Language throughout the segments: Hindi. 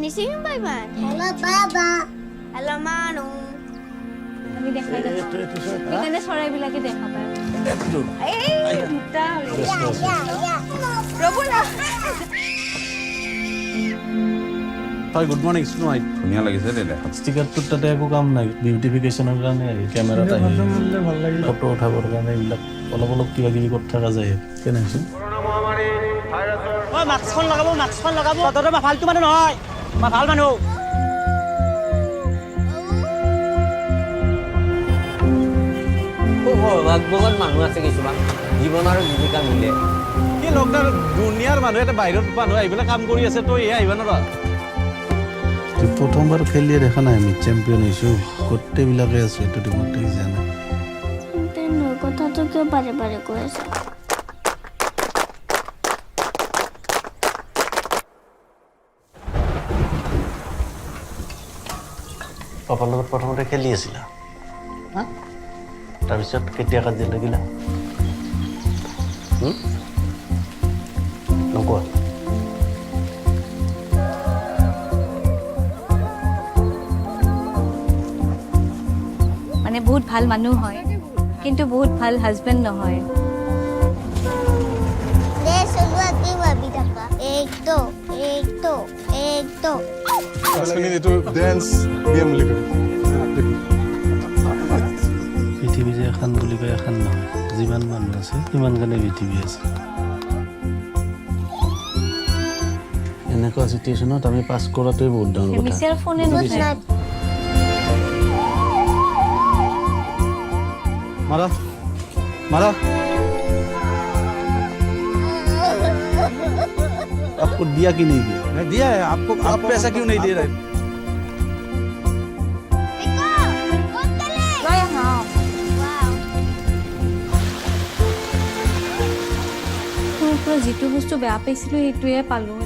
Miss you, Baiman. Hello, Baba. Hello, Manu. আমি দেখাই নাপাওঁ সেইকাৰণে চৰাইবিলাকে দেখা পায় গুড মৰ্ণিং স্নোৱাইট ধুনীয়া লাগিছে দেই দেখাত ষ্টিকাৰটোৰ তাতে একো কাম নাই বিউটিফিকেশ্যনৰ কাৰণে কেমেৰাত আহি ফটো উঠাবৰ কাৰণে এইবিলাক অলপ অলপ কিবা কিবি কৰি থকা যায় কেনে হৈছে মাস্কখন লগাব তহঁতৰ ফালতু মানুহ নহয় মই ভাল মানুহ বহুত মানুহ আছে কিছুমান জীৱন আৰু জীৱিকা মিলে কি লকডাউন দুনিয়াৰ মানুহ এটা বাহিৰত মানুহ আহি পেলাই কাম কৰি আছে তই আহিব নোৱাৰা প্ৰথমবাৰ খেলিয়ে দেখা নাই আমি চেম্পিয়ন হৈছোঁ গোটেইবিলাকে আছোঁ এইটো টিমত দেখিছা নাই কথাটো কিয় বাৰে বাৰে কৈ আছে পাপাৰ লগত প্ৰথমতে খেলি আছিলা তাৰপিছত কেতিয়া কাজিয়া লাগিলা নকোৱা মানে বহুত ভাল মানুহ হয় কিন্তু বহুত ভাল হাজবেণ্ড নহয় পৃথিৱী যে এখন বুলি কয় এখন নহয় যিমান মানুহ আছে সিমান কাৰণে পৃথিৱী আছে এনেকুৱা চিটুৱেশ্যনত আমি পাছ কৰাটোৱে বহুত ডাঙৰ কথা মিছাৰ ফোনে নুঠায় मारा मारा आपको दिया कि नहीं दिया मैं दिया है आपको आप पैसा क्यों नहीं दे रहे লৈ আহা মোৰ পৰা যিটো বস্তু বেয়া পাইছিলোঁ সেইটোৱে পালোঁ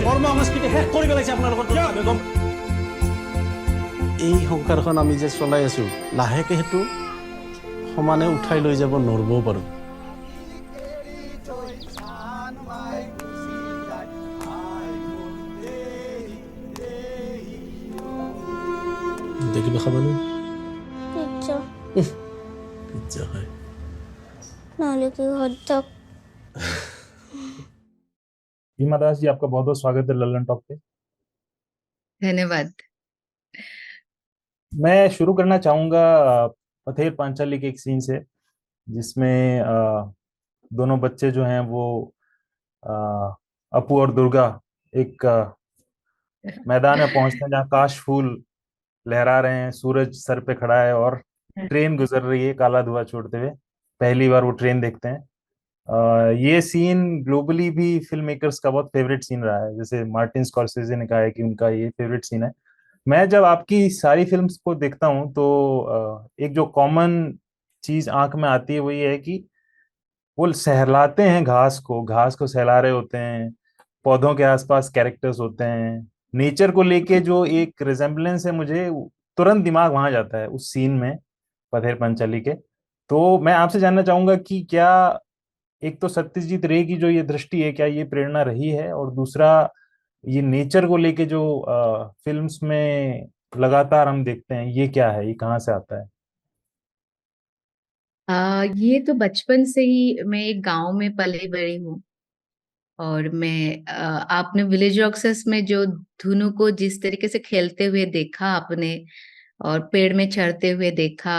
ধৰ্ম সংস্কৃতি শেষ কৰি পেলাইছে আপোনালোকৰ এই সংসাৰখন আমি যে চলাই আছো লাহেকে সেইটো সমানে উঠাই লৈ যাব নোৱাৰিবও পাৰোঁ দেখিব খাবানে পিজ্জা হয় নহ'লে কি হটডগ भीमा दास जी आपका बहुत बहुत स्वागत है लल्लन टॉक पे धन्यवाद मैं शुरू करना चाहूंगा पथेर पांचाली के एक सीन से जिसमें दोनों बच्चे जो हैं वो अपू और दुर्गा एक मैदान में पहुंचते हैं जहां काश फूल लहरा रहे हैं सूरज सर पे खड़ा है और ट्रेन गुजर रही है काला धुआं छोड़ते हुए पहली बार वो ट्रेन देखते हैं ये सीन ग्लोबली भी फिल्म मेकर्स का बहुत फेवरेट सीन रहा है जैसे मार्टिन स्कॉर्सेज़े ने कहा है कि उनका ये फेवरेट सीन है मैं जब आपकी सारी फिल्म्स को देखता हूं तो एक जो कॉमन चीज आंख में आती है वो ये है कि वो सहलाते हैं घास को सहला रहे होते हैं पौधों के आसपास कैरेक्टर्स होते हैं नेचर को लेके जो एक रिजेम्बलेंस है मुझे तुरंत दिमाग वहां जाता है उस सीन में पथेर पंचाली के तो मैं आपसे जानना चाहूंगा कि क्या एक तो सत्यजीत रे की जो ये दृष्टि है क्या ये प्रेरणा रही है और दूसरा ये नेचर को लेके जो फिल्म्स में लगातार हम देखते हैं ये क्या है ये कहाँ से आता है ये तो बचपन से ही मैं एक गांव में पली बड़ी हूँ और मैं आपने विलेज रॉक्सेस में जो धुनु को जिस तरीके से खेलते हुए देखा आपने और पेड़ में चढ़ते हुए देखा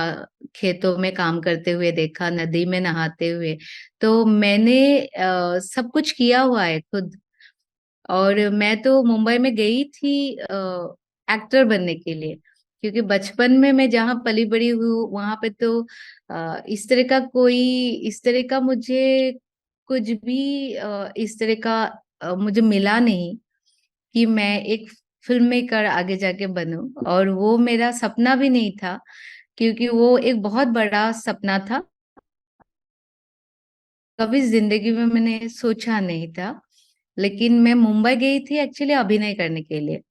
खेतों में काम करते हुए देखा नदी में नहाते हुए तो मैंने सब कुछ किया हुआ है खुद और मैं तो मुंबई में गई थी एक्टर बनने के लिए क्योंकि बचपन में मैं जहाँ पली बड़ी हूँ वहां पे तो इस तरह का मुझे कुछ भी इस तरह का मुझे मिला नहीं कि मैं एक फिल्म मेकर आगे जाके बनूं और वो मेरा सपना भी नहीं था क्योंकि वो एक बहुत बड़ा सपना था कभी जिंदगी में मैंने सोचा नहीं था लेकिन मैं मुंबई गई थी एक्चुअली अभिनय करने के लिए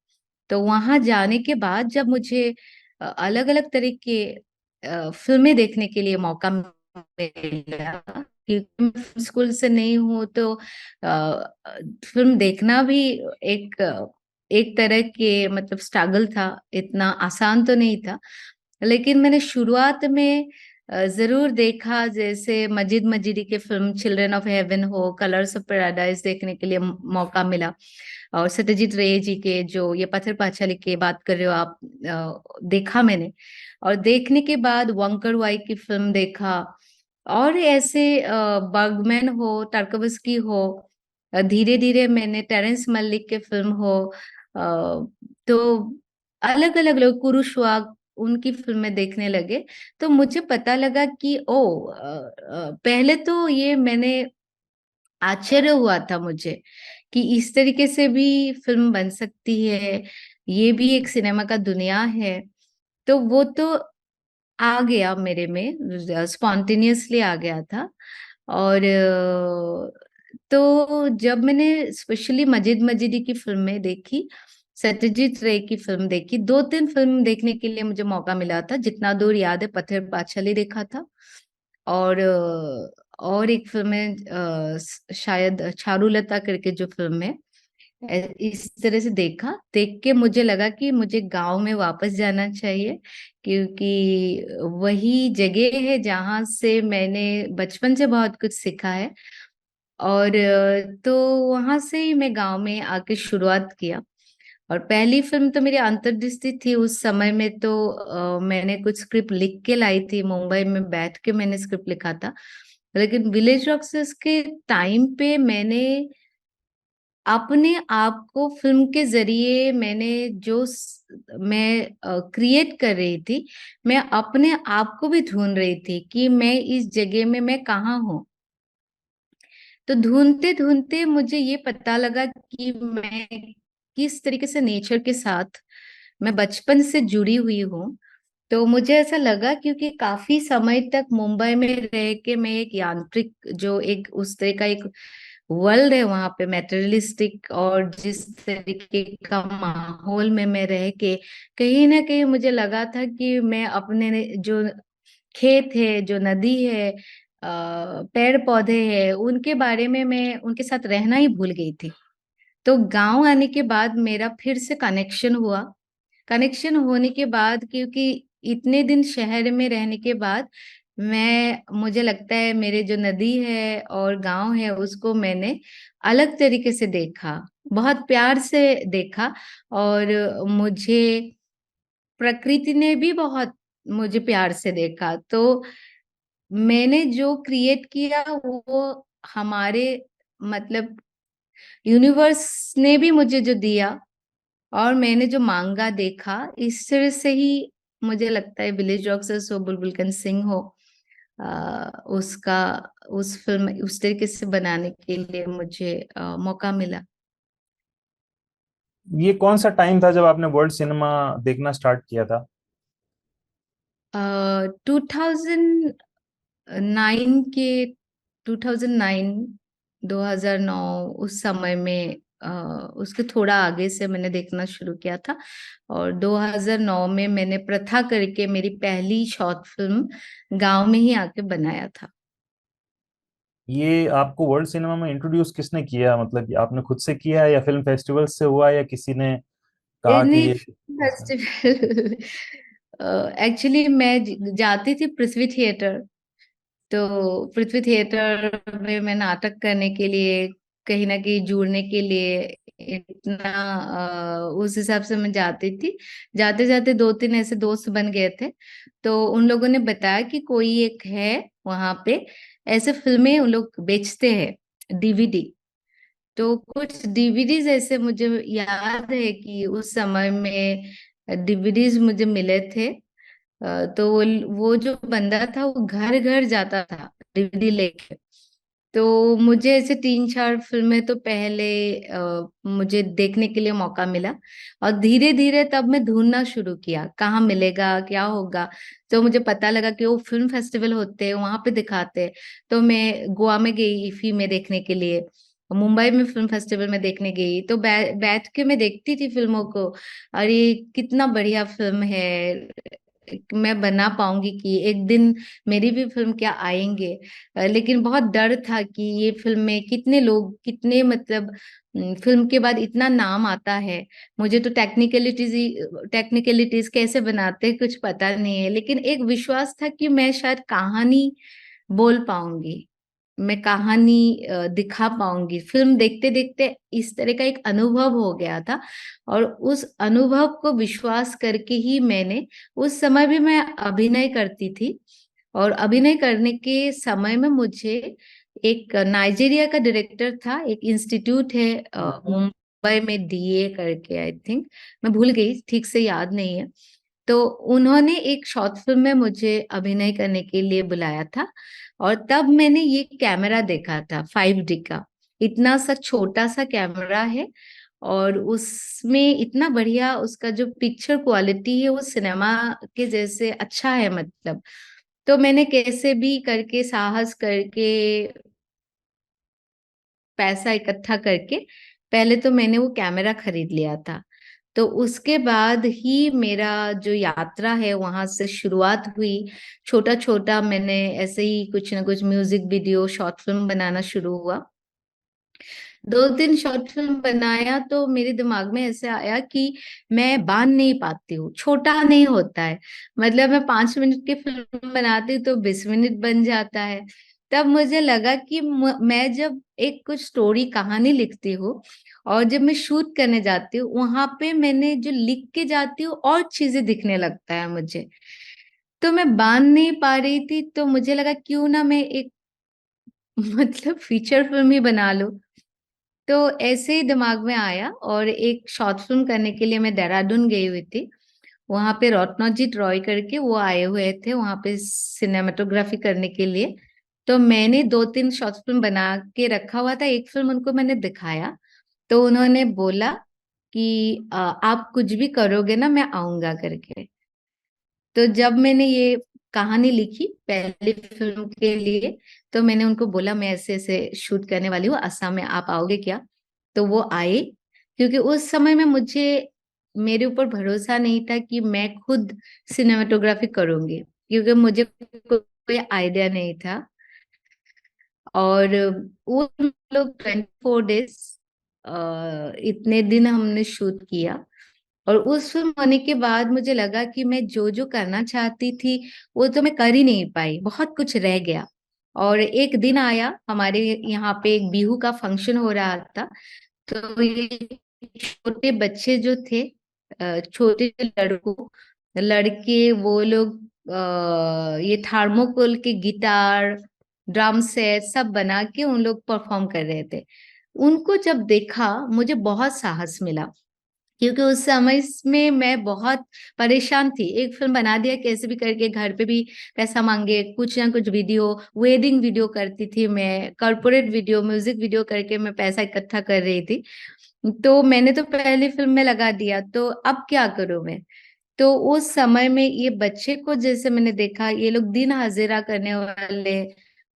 तो वहां जाने के बाद जब मुझे अलग अलग तरह के फिल्में देखने के लिए मौका मिला क्योंकि मैं स्कूल से नहीं हूँ तो फिल्म देखना भी एक एक तरह के मतलब स्ट्रगल था, इतना आसान तो नहीं था। लेकिन मैंने शुरुआत में जरूर देखा, जैसे मजिद मजिदी के फिल्म चिल्ड्रन ऑफ हेवन हो, कलर्स ऑफ पैराडाइज देखने के लिए मौका मिला, और सत्यजीत रे जी के जो ये पत्थर पांचाली की बात कर रहे हो आप, देखा मैंने। और देखने के बाद वंकर वाई की फिल्म देखा, और ऐसे बर्गमैन हो, टार्कोवस्की हो, धीरे धीरे मैंने टेरेंस मलिक के फिल्म हो, तो अलग अलग लोग, कुरुश्वाग, उनकी फिल्में देखने लगे। तो मुझे पता लगा कि पहले तो ये मैंने आश्चर्य हुआ था मुझे कि इस तरीके से भी फिल्म बन सकती है, ये भी एक सिनेमा का दुनिया है। तो वो तो आ गया मेरे में, स्पॉन्टेनियसली आ गया था। और तो जब मैंने स्पेशली मजिद मजिदी की फिल्में देखी, सत्यजीत रे की फिल्म देखी, 2-3 फिल्म देखने के लिए मुझे मौका मिला था। जितना दूर याद है, पत्थर पांचाली देखा था, और और एक फिल्म है शायद चारुलता करके जो फिल्म है, इस तरह से देखा। देख के मुझे लगा कि मुझे गांव में वापस जाना चाहिए, क्योंकि वही जगह है जहां से मैंने बचपन से बहुत कुछ सीखा है। और तो वहां से ही मैं गांव में आके शुरुआत किया। और पहली फिल्म तो मेरी अंतर्दृष्टि थी उस समय में। तो मैंने कुछ स्क्रिप्ट लिख के लाई थी, मुंबई में बैठ के मैंने स्क्रिप्ट लिखा था। लेकिन विलेज रॉक्स के टाइम पे मैंने अपने आप को फिल्म के जरिए, मैंने मैं क्रिएट कर रही थी, मैं अपने आप को भी ढूंढ रही थी कि मैं इस जगह में मैं कहाँ हूँ। तो ढूंढते ढूंढते मुझे ये पता लगा कि मैं किस तरीके से नेचर के साथ मैं बचपन से जुड़ी हुई हूँ। तो मुझे ऐसा लगा, क्योंकि काफी समय तक मुंबई में रह के मैं एक यांत्रिक, जो एक उस तरह का एक वर्ल्ड है वहां पे, मेटेरियलिस्टिक, और जिस तरीके का माहौल में मैं रह के, कहीं ना कहीं मुझे लगा था कि मैं अपने जो खेत है, जो नदी है, पेड़ पौधे हैं, उनके बारे में मैं उनके साथ रहना ही भूल गई थी। तो गांव आने के बाद मेरा फिर से कनेक्शन हुआ। कनेक्शन होने के बाद, क्योंकि इतने दिन शहर में रहने के बाद, मुझे लगता है मेरे जो नदी है और गांव है उसको मैंने अलग तरीके से देखा, बहुत प्यार से देखा। और मुझे प्रकृति ने भी बहुत मुझे प्यार से देखा। तो मैंने जो क्रिएट किया वो हमारे मतलब यूनिवर्स ने भी मुझे जो दिया, और मैंने जो मांगा देखा, इस तरह से ही मुझे लगता है विलेज रॉक्स हो, बुलबुल सिंह हो, उसका उस फिल्म उस तरीके से बनाने के लिए मुझे मौका मिला। ये कौन सा टाइम था जब आपने वर्ल्ड सिनेमा देखना स्टार्ट किया था? 2009 के 2009 2009 उस समय में, उसके थोड़ा आगे से मैंने देखना शुरू किया था। और 2009 में मैंने प्रथा करके मेरी पहली शॉर्ट फिल्म गांव में ही आके बनाया था। ये आपको वर्ल्ड सिनेमा में इंट्रोड्यूस किसने किया? मतलब ये आपने खुद से किया है या फिल्म फेस्टिवल से हुआ, या किसी ने कहा कि नहीं, ये फेस्टिवल एक्चुअली मैं जाती थी पृथ्वी थिएटर। तो पृथ्वी थिएटर में मैं नाटक करने के लिए, कहीं ना कहीं जुड़ने के लिए, इतना उस हिसाब से मैं जाती थी। जाते जाते 2-3 ऐसे दोस्त बन गए थे। तो उन लोगों ने बताया कि कोई एक है वहां पे, ऐसे फिल्में उन लोग बेचते हैं, डीवीडी। तो कुछ डीवीडीज ऐसे मुझे याद है कि उस समय में डीवीडीज मुझे मिले थे। तो वो जो बंदा था वो घर घर जाता था डीवीडी लेके। तो मुझे ऐसे 3-4 फिल्में तो पहले मुझे देखने के लिए मौका मिला। और धीरे धीरे तब मैं ढूंढना शुरू किया कहाँ मिलेगा, क्या होगा। तो मुझे पता लगा कि वो फिल्म फेस्टिवल होते हैं, वहां पे दिखाते हैं। तो मैं गोवा में गई इफी में देखने के लिए, मुंबई में फिल्म फेस्टिवल में देखने गई। तो बैठ के मैं देखती थी फिल्मों को, अरे कितना बढ़िया फिल्म है, मैं बना पाऊंगी, कि एक दिन मेरी भी फिल्म क्या आएंगे। लेकिन बहुत डर था कि ये फिल्म में कितने लोग, कितने मतलब फिल्म के बाद इतना नाम आता है। मुझे तो टेक्निकलिटीज कैसे बनाते हैं कुछ पता नहीं है, लेकिन एक विश्वास था कि मैं शायद कहानी बोल पाऊंगी, मैं कहानी दिखा पाऊंगी। फिल्म देखते देखते इस तरह का एक अनुभव हो गया था, और उस अनुभव को विश्वास करके ही मैंने, उस समय भी मैं अभिनय करती थी, और अभिनय करने के समय में मुझे एक नाइजीरिया का डायरेक्टर था, एक इंस्टीट्यूट है मुंबई में, डीए करके, आई थिंक, मैं भूल गई, ठीक से याद नहीं है। तो उन्होंने एक शॉर्ट फिल्म में मुझे अभिनय करने के लिए बुलाया था, और तब मैंने ये कैमरा देखा था 5D का। इतना सा छोटा सा कैमरा है, और उसमें इतना बढ़िया उसका जो पिक्चर क्वालिटी है वो सिनेमा के जैसे अच्छा है, मतलब। तो मैंने कैसे भी करके, साहस करके, पैसा इकट्ठा करके, पहले तो मैंने वो कैमरा खरीद लिया था। तो उसके बाद ही मेरा जो यात्रा है वहां से शुरुआत हुई। छोटा छोटा मैंने ऐसे ही कुछ ना कुछ म्यूजिक वीडियो, शॉर्ट फिल्म बनाना शुरू हुआ। 2 दिन शॉर्ट फिल्म बनाया तो मेरे दिमाग में ऐसे आया कि मैं बांध नहीं पाती हूँ, छोटा नहीं होता है। मतलब मैं 5 मिनट की फिल्म बनाती हूँ तो 20 मिनट बन जाता है। तब मुझे लगा कि मैं जब एक कुछ स्टोरी, कहानी लिखती हूँ, और जब मैं शूट करने जाती हूँ, वहां पे मैंने जो लिख के जाती हूँ और चीजें दिखने लगता है मुझे। तो मैं बांध नहीं पा रही थी, तो मुझे लगा क्यों ना मैं एक मतलब फीचर फिल्म ही बना लूं। तो ऐसे ही दिमाग में आया, और एक शॉर्ट फिल्म करने के लिए मैं देहरादून गई हुई थी। वहां पे रत्नजीत रॉय करके वो आए हुए थे वहां पे सिनेमेटोग्राफी करने के लिए। तो मैंने 2-3 शॉर्ट फिल्म बना के रखा हुआ था, एक फिल्म उनको मैंने दिखाया। तो उन्होंने बोला कि आप कुछ भी करोगे ना, मैं आऊंगा करके। तो जब मैंने ये कहानी लिखी पहली फिल्म के लिए, तो मैंने उनको बोला मैं ऐसे ऐसे शूट करने वाली हूँ असम में, आप आओगे क्या? तो वो आए, क्योंकि उस समय में मुझे, मेरे ऊपर भरोसा नहीं था कि मैं खुद सिनेमेटोग्राफी करूंगी, क्योंकि मुझे कोई आइडिया नहीं था। और वो लोग 24 डेज, इतने दिन हमने शूट किया। और उस फिल्म होने के बाद मुझे लगा कि मैं जो जो करना चाहती थी वो तो मैं कर ही नहीं पाई, बहुत कुछ रह गया। और एक दिन आया, हमारे यहाँ पे एक बिहू का फंक्शन हो रहा था। तो ये छोटे बच्चे जो थे, छोटे लड़कों, लड़के, वो लोग ये थर्मोकोल के गिटार, ड्रम सेट सब बना के उन लोग परफॉर्म कर रहे थे। उनको जब देखा मुझे बहुत साहस मिला, क्योंकि उस समय में मैं बहुत परेशान थी। एक फिल्म बना दिया कैसे भी करके, घर पे भी पैसा मांगे, कुछ ना कुछ वीडियो, वेडिंग वीडियो करती थी मैं, कॉर्पोरेट वीडियो, म्यूजिक वीडियो करके मैं पैसा इकट्ठा कर रही थी। तो मैंने तो पहली फिल्म में लगा दिया, तो अब क्या करूं मैं? तो उस समय में ये बच्चे को जैसे मैंने देखा, ये लोग दिन हाजिरा करने वाले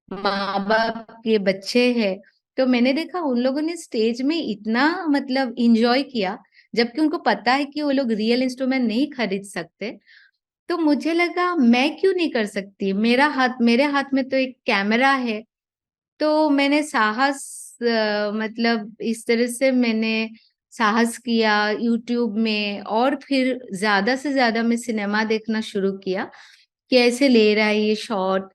माँ बाप के बच्चे हैं। तो मैंने देखा उन लोगों ने स्टेज में इतना मतलब इंजॉय किया, जबकि उनको पता है कि वो लोग रियल इंस्ट्रूमेंट नहीं खरीद सकते। तो मुझे लगा मैं क्यों नहीं कर सकती, मेरे हाथ में तो एक कैमरा है। तो मैंने साहस, मतलब इस तरह से मैंने साहस किया यूट्यूब में, और फिर ज्यादा से ज्यादा मैं सिनेमा देखना शुरू किया, कैसे ले रहा है ये शॉट,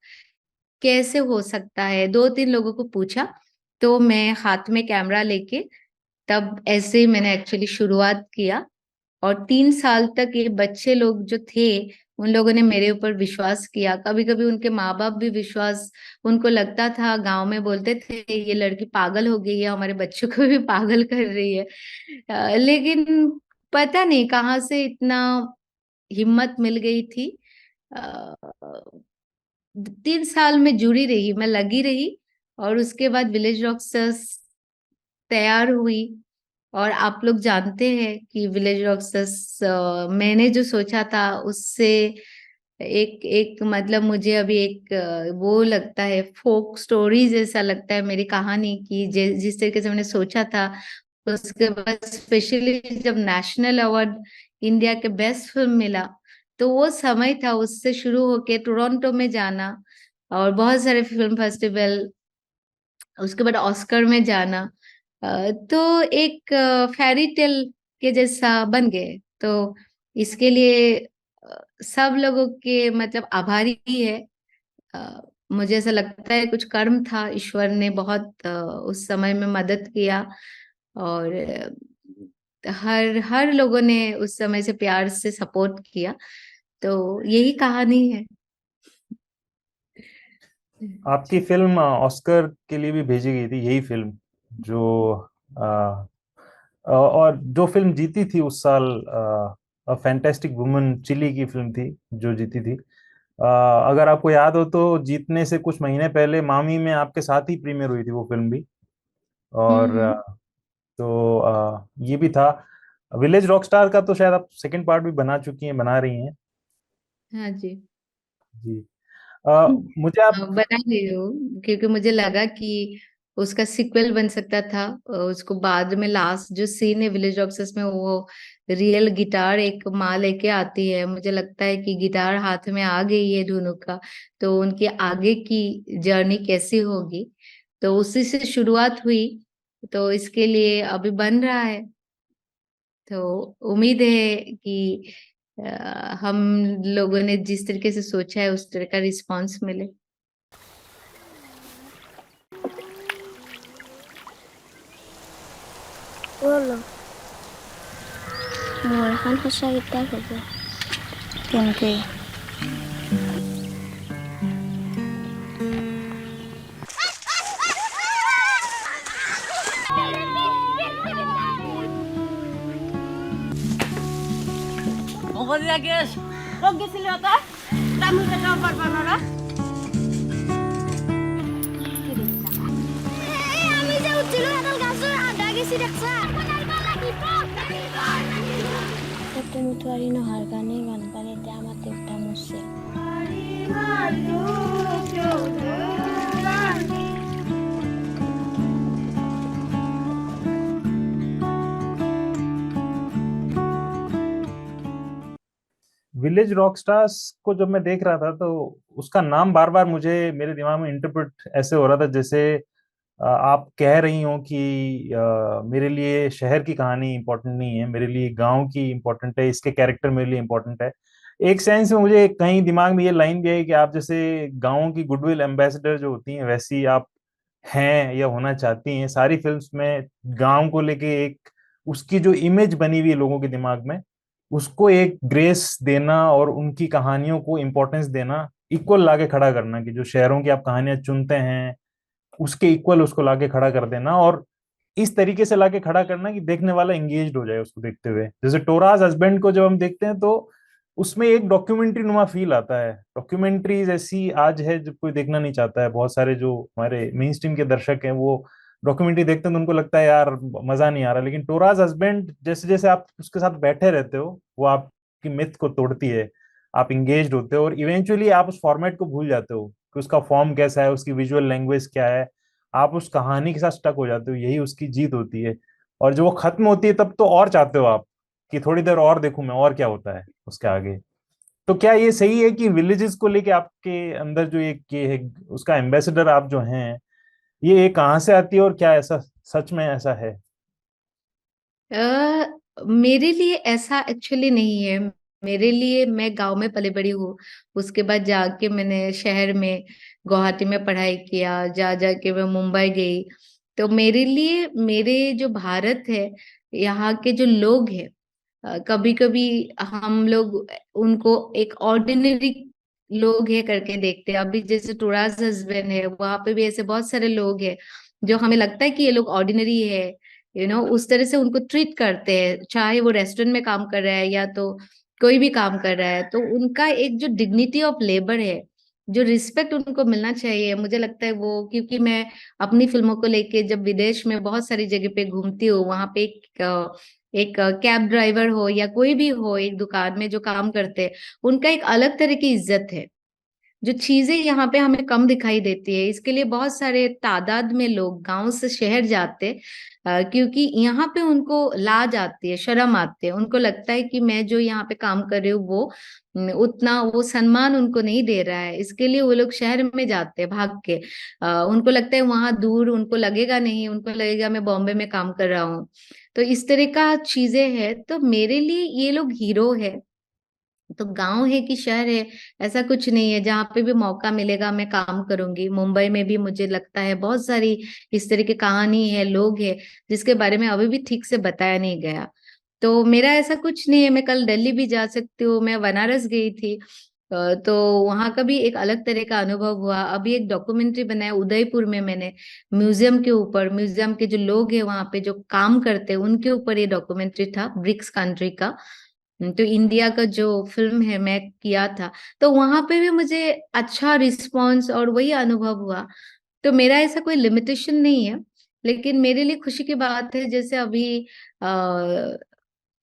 कैसे हो सकता है। 2-3 लोगों को पूछा, तो मैं हाथ में कैमरा लेके तब ऐसे ही मैंने एक्चुअली शुरुआत किया। और 3 साल तक ये बच्चे लोग जो थे, उन लोगों ने मेरे ऊपर विश्वास किया। कभी कभी उनके माँ बाप भी विश्वास, उनको लगता था, गांव में बोलते थे ये लड़की पागल हो गई है, हमारे बच्चों को भी पागल कर रही है। लेकिन पता नहीं कहाँ से इतना हिम्मत मिल गई थी। 3 साल में जुड़ी रही, मैं लगी रही। और उसके बाद विलेज रॉकस्टर्स तैयार हुई। और आप लोग जानते हैं कि विलेज रॉकस्टर्स, मैंने जो सोचा था उससे एक एक मतलब मुझे अभी एक वो लगता है, फोक स्टोरी जैसा लगता है मेरी कहानी की, जिस तरीके से मैंने सोचा था। उसके बाद स्पेशली जब नेशनल अवार्ड इंडिया के बेस्ट फिल्म मिला, तो वो समय था, उससे शुरू होके टोरंटो में जाना और बहुत सारे फिल्म फेस्टिवल, उसके बाद ऑस्कर में जाना, तो एक फेरी टेल के जैसा बन गए। तो इसके लिए सब लोगों के मतलब आभारी ही है। मुझे ऐसा लगता है कुछ कर्म था, ईश्वर ने बहुत उस समय में मदद किया और हर हर लोगों ने उस समय से प्यार से सपोर्ट किया। तो यही कहानी है। आपकी फिल्म ऑस्कर के लिए भी भेजी गई थी, यही फिल्म जो और जो फिल्म जीती थी उस साल, फैंटास्टिक वुमन, चिली की फिल्म थी जो जीती थी। अगर आपको याद हो तो जीतने से कुछ महीने पहले मामी में आपके साथ ही प्रीमियर हुई थी वो फिल्म भी। और हम्म। तो ये भी था। विलेज रॉकस्टार का तो शायद आप सेकंड पार्ट भी बना चुकी हैं, बना रही हैं। हाँ जी। जी। मुझे आप बना रही हूँ क्योंकि मुझे लगा कि उसका सीक्वल बन सकता था। उसको बाद में लास्ट जो सीन है विलेज ऑक्सेस में, वो रियल गिटार एक माँ लेके आती है, मुझे लगता है कि गिटार हाथ में आ गई है धुनु का, तो उनकी आगे की जर्नी कैसी होगी, तो उसी से शुरुआत हुई। तो इसके लिए अभी बन रहा है, तो उम्मीद है कि हम लोगों ने जिस तरीके से सोचा है उस तरह का रिस्पांस मिले। বলো মোৰ এখন সঁচা কিতাপ হ'ব। কেনেকে? ক'ত গেছিলি তই? তামোল কেইটাও পাৰবা নৰা। আমি যে উঠিলো এডাল গাছৰ আধা গেছি দেখছা। মুঠুৱাৰী নোহোৱাৰ কাৰণে বানপানীতে আমাৰ দেউতা মৰছে। विलेज रॉकस्टार्स को जब मैं देख रहा था तो उसका नाम बार बार मुझे मेरे दिमाग में इंटरप्रेट ऐसे हो रहा था जैसे आप कह रही हो कि मेरे लिए शहर की कहानी इंपॉर्टेंट नहीं है, मेरे लिए गांव की इंपॉर्टेंट है, इसके कैरेक्टर मेरे लिए इंपॉर्टेंट है। एक सेंस में मुझे कहीं दिमाग में ये लाइन भी आई कि आप जैसे गांव की गुडविल एम्बेसडर जो होती हैं वैसी आप हैं या होना चाहती हैं। सारी फिल्म्स में गांव को लेके एक उसकी जो इमेज बनी हुई है लोगों के दिमाग में, उसको एक ग्रेस देना और उनकी कहानियों को इम्पोर्टेंस देना, इक्वल लाके खड़ा करना, कि जो शहरों की आप कहानियां चुनते हैं उसके इक्वल उसको लाके खड़ा कर देना, और इस तरीके से लाके खड़ा करना कि देखने वाला एंगेज्ड हो जाए उसको देखते हुए। जैसे टोराज हस्बैंड को जब हम देखते हैं तो उसमें एक डॉक्यूमेंट्री नुमा फील आता है। डॉक्यूमेंट्रीज ऐसी आज है जब कोई देखना नहीं चाहता है, बहुत सारे जो हमारे मेन स्ट्रीम के दर्शक हैं वो डॉक्यूमेंट्री देखते हैं तो उनको लगता है यार मजा नहीं आ रहा, लेकिन टोराज हस्बैंड जैसे जैसे आप उसके साथ बैठे रहते हो वो आपकी मिथ को तोड़ती है, आप इंगेज्ड होते हो और इवेंचुअली आप उस फॉर्मेट को भूल जाते हो कि उसका फॉर्म कैसा है, उसकी विजुअल लैंग्वेज क्या है, आप उस कहानी के साथ स्टक हो जाते हो। यही उसकी जीत होती है। और जब वो खत्म होती है तब तो और चाहते हो आप कि थोड़ी देर और देखूं मैं और क्या होता है उसके आगे। तो क्या ये सही है कि विलेजेस को लेके आपके अंदर जो एक ये है उसका एम्बेसडर आप जो हैं, ये कहाँ से आती है और क्या ऐसा सच में ऐसा है? मेरे लिए ऐसा एक्चुअली नहीं है। मेरे लिए, मैं गांव में पले बड़ी हूँ, उसके बाद जाके मैंने शहर में गुवाहाटी में पढ़ाई किया, जा जाके मैं मुंबई गई। तो मेरे लिए मेरे जो भारत है, यहाँ के जो लोग हैं, कभी कभी हम लोग उनको एक ऑर्डिनरी लोग है करके देखते हैं। अभी जैसे टूराज हस्बैंड है, वहां पे भी ऐसे बहुत सारे लोग हैं जो हमें लगता है कि ये लोग ऑर्डिनरी है, उस तरह से उनको ट्रीट करते हैं, चाहे वो रेस्टोरेंट में काम कर रहा है या तो कोई भी काम कर रहा है। तो उनका एक जो डिग्निटी ऑफ लेबर है, जो रिस्पेक्ट उनको मिलना चाहिए, मुझे लगता है वो, क्योंकि मैं अपनी फिल्मों को लेके जब विदेश में बहुत सारी जगह पे घूमती हूँ, वहां पे एक कैब ड्राइवर हो या कोई भी हो, एक दुकान में जो काम करते हैं, उनका एक अलग तरह की इज्जत है। जो चीजें यहाँ पे हमें कम दिखाई देती है, इसके लिए बहुत सारे तादाद में लोग गांव से शहर जाते, क्योंकि यहाँ पे उनको लाज आती है, शर्म आती है, उनको लगता है कि मैं जो यहाँ पे काम कर रही हूँ वो उतना वो सम्मान उनको नहीं दे रहा है, इसके लिए वो लोग शहर में जाते हैं भाग के। उनको लगता है वहां दूर, उनको लगेगा नहीं, उनको लगेगा मैं बॉम्बे में काम कर रहा हूँ। तो इस तरह का चीजें हैं, तो मेरे लिए ये लोग हीरो है। तो गांव है कि शहर है, ऐसा कुछ नहीं है, जहाँ पे भी मौका मिलेगा मैं काम करूंगी। मुंबई में भी मुझे लगता है बहुत सारी इस तरह की कहानी है, लोग है जिसके बारे में अभी भी ठीक से बताया नहीं गया। तो मेरा ऐसा कुछ नहीं है, मैं कल दिल्ली भी जा सकती हूँ, मैं बनारस गई थी, तो वहां का भी एक अलग तरह का अनुभव हुआ। अभी एक डॉक्यूमेंट्री बनाया उदयपुर में मैंने, म्यूजियम के ऊपर, म्यूजियम के जो लोग हैं वहां पे जो काम करते हैं उनके ऊपर ये डॉक्यूमेंट्री था, ब्रिक्स कंट्री का। तो इंडिया का जो फिल्म है मैं किया था, तो वहां पे भी मुझे अच्छा रिस्पांस और वही अनुभव हुआ। तो मेरा ऐसा कोई लिमिटेशन नहीं है, लेकिन मेरे लिए खुशी की बात है जैसे अभी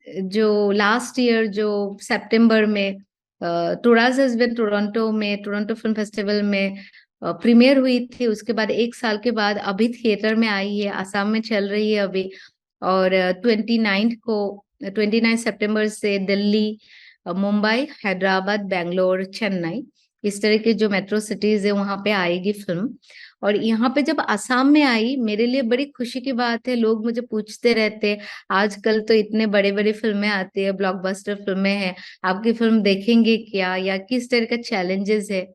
जो लास्ट ईयर जो सितंबर में टोरास हस्बैंड टोरंटो में, टोरंटो फिल्म फेस्टिवल में प्रीमियर हुई थी, उसके बाद एक साल के बाद अभी थिएटर में आई है, आसाम में चल रही है अभी। और 29 सितंबर से दिल्ली, मुंबई, हैदराबाद, बेंगलोर, चेन्नई, इस तरह के जो मेट्रो सिटीज है वहां पे आएगी फिल्म। और यहाँ पे जब आसाम में आई, मेरे लिए बड़ी खुशी की बात है। लोग मुझे पूछते रहते हैं, आजकल तो इतने बड़े बड़े फिल्में आती है, ब्लॉकबस्टर फिल्में हैं, आपकी फिल्म देखेंगे क्या, या किस तरह का चैलेंजेस है।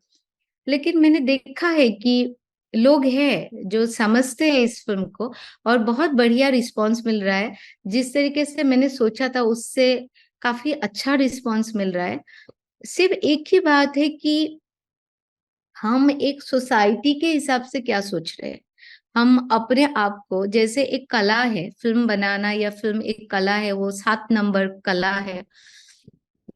लेकिन मैंने देखा है कि लोग हैं जो समझते हैं इस फिल्म को, और बहुत बढ़िया रिस्पांस मिल रहा है। जिस तरीके से मैंने सोचा था उससे काफी अच्छा रिस्पांस मिल रहा है। सिर्फ एक ही बात है कि हम एक सोसाइटी के हिसाब से क्या सोच रहे हैं। हम अपने आप को, जैसे एक कला है फिल्म बनाना, या फिल्म एक कला है, वो 7 नंबर कला है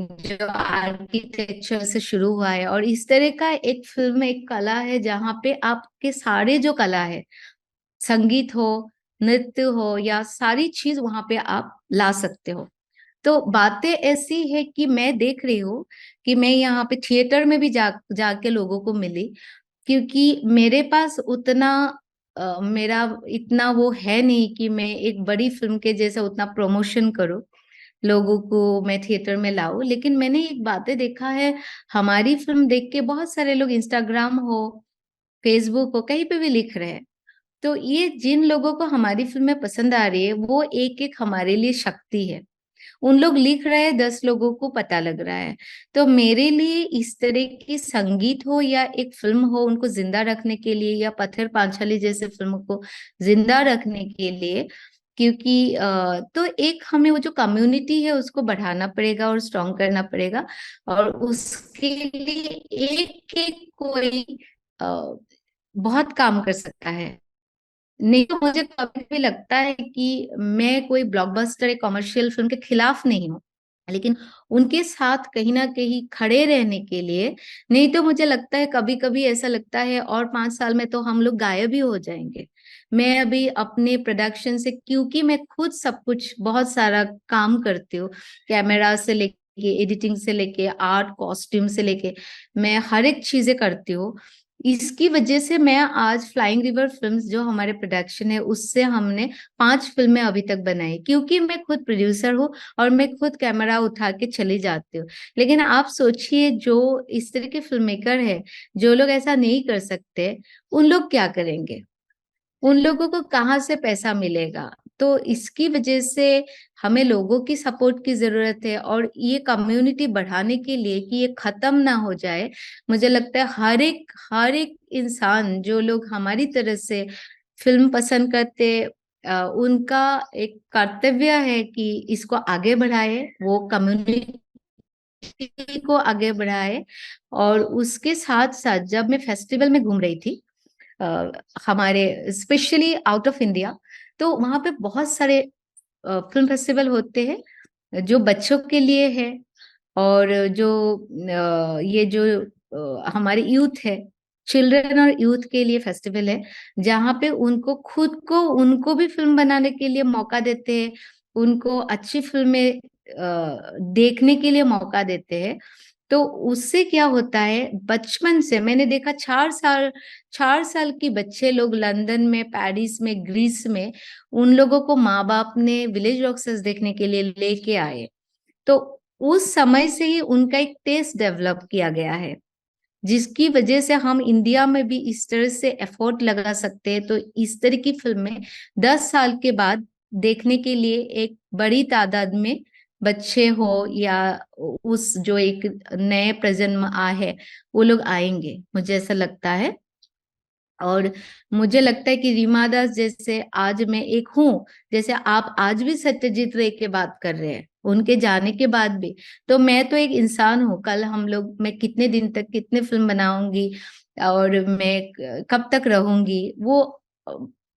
जो आर्किटेक्चर से शुरू हुआ है, और इस तरह का एक फिल्म एक कला है जहाँ पे आपके सारे जो कला है, संगीत हो, नृत्य हो, या सारी चीज वहां पे आप ला सकते हो। तो बातें ऐसी है कि मैं देख रही हूँ कि मैं यहाँ पे थिएटर में भी जाके लोगों को मिली, क्योंकि मेरे पास उतना मेरा इतना वो है नहीं कि मैं एक बड़ी फिल्म के जैसा उतना प्रमोशन करूँ, लोगों को मैं थिएटर में लाऊं। लेकिन मैंने एक बातें देखा है, हमारी फिल्म देख के बहुत सारे लोग इंस्टाग्राम हो, फेसबुक हो, कहीं पे भी लिख रहे हैं। तो ये जिन लोगों को हमारी फिल्में पसंद आ रही है, वो एक एक हमारे लिए शक्ति है। उन लोग लिख रहे हैं, 10 लोगों को पता लग रहा है। तो मेरे लिए इस तरह की संगीत हो या एक फिल्म हो, उनको जिंदा रखने के लिए, या पत्थर पांचाली जैसे फिल्मों को जिंदा रखने के लिए, क्योंकि तो एक हमें वो जो कम्युनिटी है उसको बढ़ाना पड़ेगा और स्ट्रॉन्ग करना पड़ेगा। और उसके लिए एक एक कोई बहुत काम कर सकता है। नहीं तो मुझे कभी भी लगता है कि मैं कोई ब्लॉकबस्टर या कमर्शियल फिल्म के खिलाफ नहीं हूँ, लेकिन उनके साथ कहीं ना कहीं खड़े रहने के लिए। नहीं तो मुझे लगता है, कभी कभी ऐसा लगता है और 5 साल में तो हम लोग गायब ही हो जाएंगे। मैं अभी अपने प्रोडक्शन से, क्योंकि मैं खुद सब कुछ बहुत सारा काम करती हूँ, कैमरा से लेके एडिटिंग से लेके आर्ट कॉस्ट्यूम से लेके, मैं हर एक चीजें करती हूँ। इसकी वजह से मैं आज फ्लाइंग रिवर फिल्म्स जो हमारे प्रोडक्शन है, उससे हमने 5 फिल्में अभी तक बनाई, क्योंकि मैं खुद प्रोड्यूसर हूँ और मैं खुद कैमरा उठा के चली जाती हूँ। लेकिन आप सोचिए, जो इस तरह के फिल्म मेकर है, जो लोग ऐसा नहीं कर सकते, उन लोग क्या करेंगे? उन लोगों को कहाँ से पैसा मिलेगा? तो इसकी वजह से हमें लोगों की सपोर्ट की जरूरत है, और ये कम्युनिटी बढ़ाने के लिए कि ये खत्म ना हो जाए, मुझे लगता है हर एक इंसान, जो लोग हमारी तरह से फिल्म पसंद करते, उनका एक कर्तव्य है कि इसको आगे बढ़ाए, वो कम्युनिटी को आगे बढ़ाए। और उसके साथ साथ जब मैं फेस्टिवल में घूम रही थी, हमारे स्पेशली आउट ऑफ इंडिया, तो वहां पे बहुत सारे फिल्म फेस्टिवल होते हैं जो बच्चों के लिए है, और जो ये जो हमारे यूथ है, चिल्ड्रन और यूथ के लिए फेस्टिवल है, जहाँ पे उनको खुद को, उनको भी फिल्म बनाने के लिए मौका देते हैं, उनको अच्छी फिल्में देखने के लिए मौका देते हैं। तो उससे क्या होता है, बचपन से मैंने देखा 4 साल की बच्चे लोग लंदन में, पेरिस में, ग्रीस में, उन लोगों को माँ बाप ने विलेज रॉक्सर्स देखने के लिए लेके आए। तो उस समय से ही उनका एक टेस्ट डेवलप किया गया है, जिसकी वजह से हम इंडिया में भी इस तरह से एफर्ट लगा सकते हैं। तो इस तरह की फिल्में 10 साल के बाद देखने के लिए एक बड़ी तादाद में बच्चे हो या उस जो एक नए प्रजन्म आ है, वो लोग आएंगे, मुझे ऐसा लगता है। और मुझे लगता है कि रीमा दास जैसे आज मैं एक हूँ, जैसे आप आज भी सत्यजीत रे की बात कर रहे हैं उनके जाने के बाद भी, तो मैं तो एक इंसान हूँ। कल हम लोग, मैं कितने दिन तक कितने फिल्म बनाऊंगी और मैं कब तक रहूंगी, वो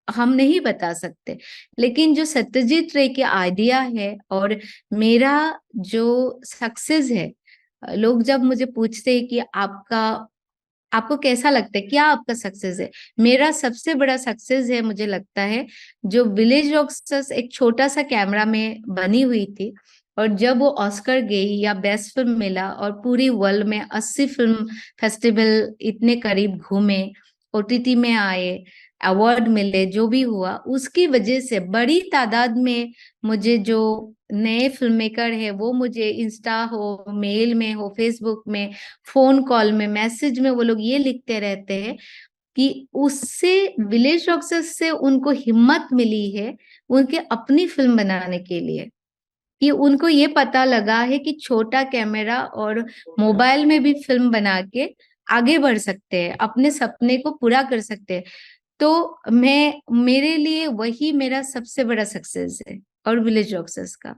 हम नहीं बता सकते। लेकिन जो सत्यजीत रे की आइडिया है और मेरा जो सक्सेस है, लोग जब मुझे पूछते हैं कि आपको कैसा लगता है, क्या आपका सक्सेस है, मेरा सबसे बड़ा सक्सेस है, मुझे लगता है, जो विलेज रॉक्सर्स एक छोटा सा कैमरा में बनी हुई थी, और जब वो ऑस्कर गई या बेस्ट फिल्म मिला और पूरी वर्ल्ड में 80 फिल्म फेस्टिवल इतने करीब घूमे, ओटीटी में आए, अवार्ड मिले, जो भी हुआ उसकी वजह से बड़ी तादाद में मुझे जो नए फिल्म मेकर है वो मुझे इंस्टा हो, मेल में हो, फेसबुक में, फोन कॉल में, मैसेज में वो लोग ये लिखते रहते हैं कि उससे विलेज रॉक्सर्स से उनको हिम्मत मिली है उनके अपनी फिल्म बनाने के लिए, कि उनको ये पता लगा है कि छोटा कैमरा और मोबाइल में भी फिल्म बना के आगे बढ़ सकते हैं, अपने सपने को पूरा कर सकते हैं। तो मेरे लिए वही मेरा सबसे बड़ा सक्सेस है, और विलेज रॉक्सर्स का।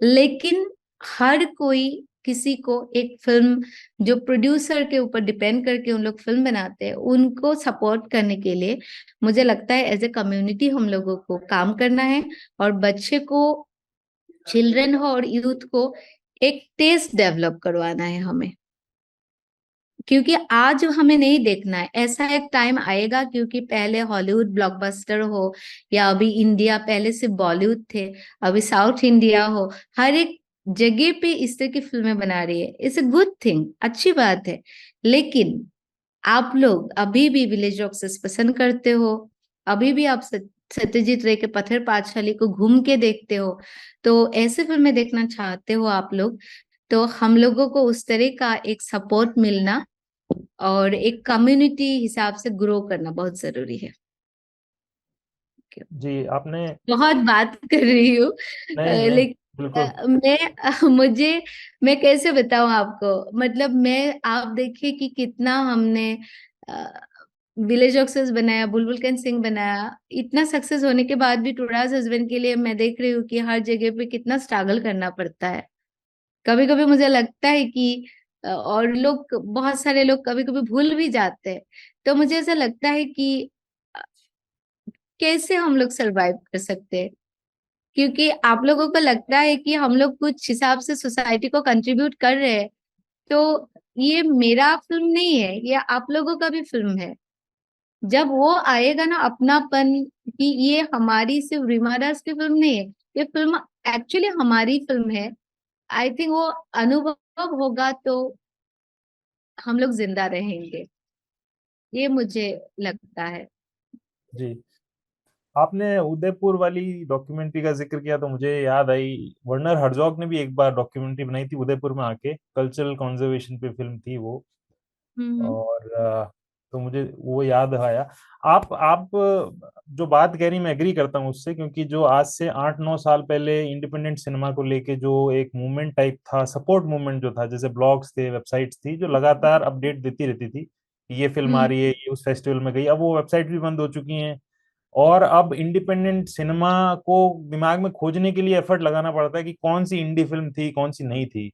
लेकिन हर कोई, किसी को एक फिल्म, जो प्रोड्यूसर के ऊपर डिपेंड करके उन लोग फिल्म बनाते हैं, उनको सपोर्ट करने के लिए मुझे लगता है एज ए कम्युनिटी हम लोगों को काम करना है, और बच्चे को, चिल्ड्रन हो और यूथ को एक टेस्ट डेवलप करवाना है हमें। क्योंकि आज हमें नहीं देखना है, ऐसा एक टाइम आएगा, क्योंकि पहले हॉलीवुड ब्लॉकबस्टर हो या अभी इंडिया, पहले से बॉलीवुड थे, अभी साउथ इंडिया हो, हर एक जगह पे इस तरह की फिल्में बना रही है। इट्स अ गुड थिंग, अच्छी बात है। लेकिन आप लोग अभी भी विलेज रॉक्सर्स पसंद करते हो, अभी भी आप सत्यजीत रे के पत्थर पांचाली को घूम के देखते हो, तो ऐसे फिल्में देखना चाहते हो आप लोग, तो हम लोगों को उस तरह का एक सपोर्ट मिलना और एक कम्युनिटी हिसाब से ग्रो करना बहुत जरूरी है। जी आपने, बहुत बात कर रही हूँ, नहीं नहीं, लेकिन बिल्कुल। मैं कैसे बताऊं आपको, मतलब आप देखिए कि कितना हमने विलेज रॉक्सर्स बनाया, बुलबुल कैन सिंग बनाया, इतना सक्सेस होने के बाद भी टुडास हस्बैंड के लिए मैं देख रही हूँ कि हर जगह पे कितना स्ट्रगल करना पड़ता है। कभी कभी मुझे लगता है कि और लोग, बहुत सारे लोग कभी कभी भूल भी जाते हैं। तो मुझे ऐसा लगता है कि अ, कैसे हम लोग सरवाइव कर सकते हैं, क्योंकि आप लोगों को लगता है कि हम लोग कुछ हिसाब से सोसाइटी को कंट्रीब्यूट कर रहे हैं, तो ये मेरा फिल्म नहीं है, ये आप लोगों का भी फिल्म है। जब वो आएगा ना अपनापन, कि ये हमारी सिर्फ रीमा दास की फिल्म नहीं है, ये फिल्म एक्चुअली हमारी फिल्म है, आई थिंक वो अनुभव होगा, तो हम लोग जिंदा रहेंगे, ये मुझे लगता है। जी आपने उदयपुर वाली डॉक्यूमेंट्री का जिक्र किया तो मुझे याद आई, वर्नर हर्जॉग ने भी एक बार डॉक्यूमेंट्री बनाई थी उदयपुर में आके, कल्चरल कंजर्वेशन पे फिल्म थी वो। हम्म। और तो मुझे वो याद आया। आप जो बात कह रही, मैं एग्री करता हूँ उससे, क्योंकि जो आज से 8-9 साल पहले इंडिपेंडेंट सिनेमा को लेके जो एक मूवमेंट टाइप था, सपोर्ट मूवमेंट जो था, जैसे ब्लॉग्स थे, वेबसाइट्स थी जो लगातार अपडेट देती रहती थी कि ये फिल्म आ हम्म। रही है, ये उस फेस्टिवल में गई, अब वो वेबसाइट भी बंद हो चुकी हैं। और अब इंडिपेंडेंट सिनेमा को दिमाग में खोजने के लिए एफर्ट लगाना पड़ता है कि कौन सी इंडी फिल्म थी, कौन सी नहीं थी।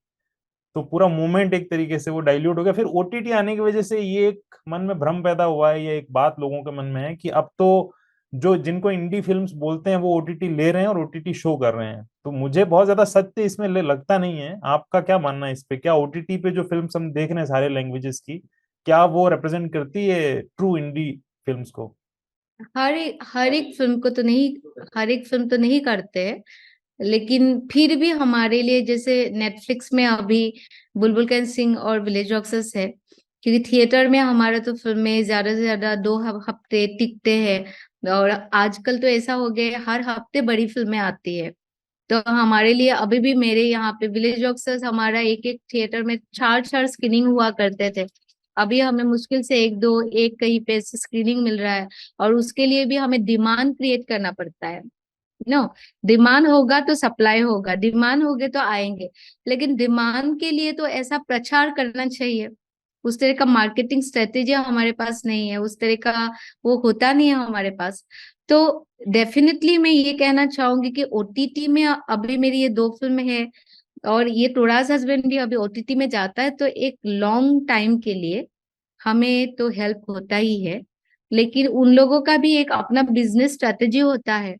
तो पूरा मूवमेंट एक तरीके से वो डाइल्यूट हो गया। फिर ओटीटी आने की वजह से ये एक मन में भ्रम पैदा हुआ है, ये एक बात लोगों के मन में है कि अब तो जो जिनको इंडी फिल्म्स बोलते हैं वो ओटीटी ले रहे हैं और ओटीटी शो कर रहे हैं। तो मुझे बहुत ज्यादा सत्य इसमें लगता नहीं है। आपका क्या मानना है इस पे? क्या ओटीटी पे जो फिल्म हम देख रहे हैं सारे लैंग्वेजेस की, क्या वो रिप्रेजेंट करती है ट्रू इंडी फिल्म्स को? हर एक फिल्म को तो नहीं, हर एक फिल्म तो नहीं करते हैं, लेकिन फिर भी हमारे लिए जैसे नेटफ्लिक्स में अभी बुलबुल कैन सिंग और विलेज रॉक्सेस है, क्योंकि थिएटर में हमारा तो फिल्में ज्यादा से ज्यादा 2 हफ्ते टिकते हैं, और आजकल तो ऐसा हो गया है हर हफ्ते बड़ी फिल्में आती है। तो हमारे लिए अभी भी मेरे यहाँ पे विलेज रॉक्सेस हमारा एक एक थिएटर में 4 4 स्क्रीनिंग हुआ करते थे। अभी हमें मुश्किल से एक कहीं पे स्क्रीनिंग मिल रहा है, और उसके लिए भी हमें डिमांड क्रिएट करना पड़ता है। नो, डिमांड होगा तो सप्लाई होगा, डिमांड होगे तो आएंगे, लेकिन डिमांड के लिए तो ऐसा प्रचार करना चाहिए। उस तरह का मार्केटिंग स्ट्रेटेजी हमारे पास नहीं है, उस तरह का वो होता नहीं है हमारे पास। तो डेफिनेटली मैं ये कहना चाहूंगी कि ओटीटी में अभी मेरी ये 2 फिल्म है, और ये टोराज हस्बैंड भी अभी ओटीटी में जाता है, तो एक लॉन्ग टाइम के लिए हमें तो हेल्प होता ही है। लेकिन उन लोगों का भी एक अपना बिजनेस स्ट्रेटेजी होता है।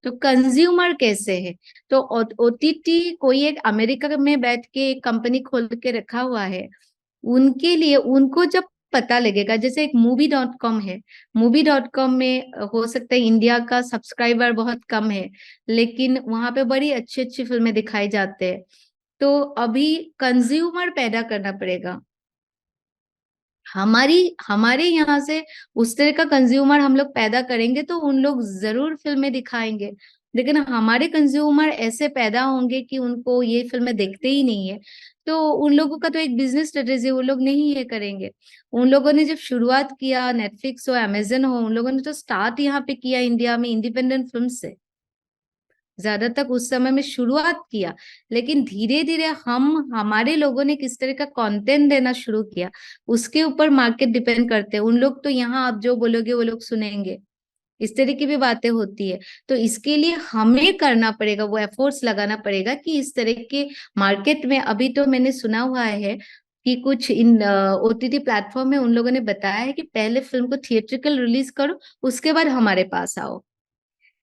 तो कंज्यूमर कैसे है, तो ओटीटी कोई एक अमेरिका में बैठ के एक कंपनी खोल के रखा हुआ है, उनके लिए उनको जब पता लगेगा, जैसे एक मूवी.com है, मूवी.com में हो सकता है इंडिया का सब्सक्राइबर बहुत कम है, लेकिन वहां पे बड़ी अच्छी अच्छी फिल्में दिखाई जाते हैं। तो अभी कंज्यूमर पैदा करना पड़ेगा। हमारे यहाँ से उस तरह का कंज्यूमर हम लोग पैदा करेंगे तो उन लोग जरूर फिल्में दिखाएंगे, लेकिन हमारे कंज्यूमर ऐसे पैदा होंगे कि उनको ये फिल्में देखते ही नहीं है, तो उन लोगों का तो एक बिजनेस स्ट्रेटेजी, वो लोग नहीं ये करेंगे। उन लोगों ने जब शुरुआत किया, नेटफ्लिक्स हो अमेजन हो, उन लोगों ने तो स्टार्ट यहाँ पे किया इंडिया में इंडिपेंडेंट फिल्म से, ज्यादा तक उस समय में शुरुआत किया। लेकिन धीरे धीरे हमारे लोगों ने किस तरह का कंटेंट देना शुरू किया, उसके ऊपर मार्केट डिपेंड करते हैं। उन लोग तो यहाँ आप जो बोलोगे वो लोग सुनेंगे, इस तरह की भी बातें होती है। तो इसके लिए हमें करना पड़ेगा, वो एफर्ट्स लगाना पड़ेगा कि इस तरह के मार्केट में, अभी तो मैंने सुना हुआ है कि कुछ इन ओटीटी प्लेटफॉर्म में उन लोगों ने बताया है कि पहले फिल्म को थिएट्रिकल रिलीज करो, उसके बाद हमारे पास आओ।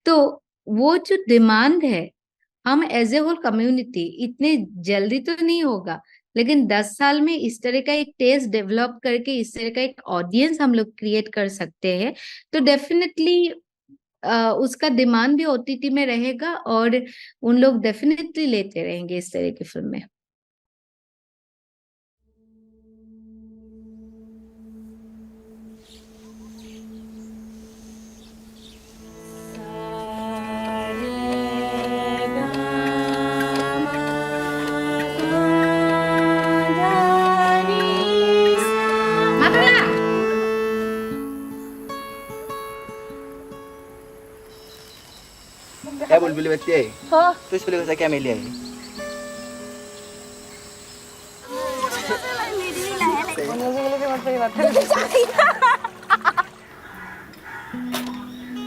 तो वो जो डिमांड है, हम एज ए होल कम्युनिटी, इतने जल्दी तो नहीं होगा, लेकिन 10 साल में इस तरह का एक टेस्ट डेवलप करके इस तरह का एक ऑडियंस हम लोग क्रिएट कर सकते हैं। तो डेफिनेटली उसका डिमांड भी ओटीटी में रहेगा, और उन लोग डेफिनेटली लेते रहेंगे इस तरह की फिल्में। क्या बुलबुली बत्ती आई? हाँ। तो इस फिल्म से क्या मिली आई?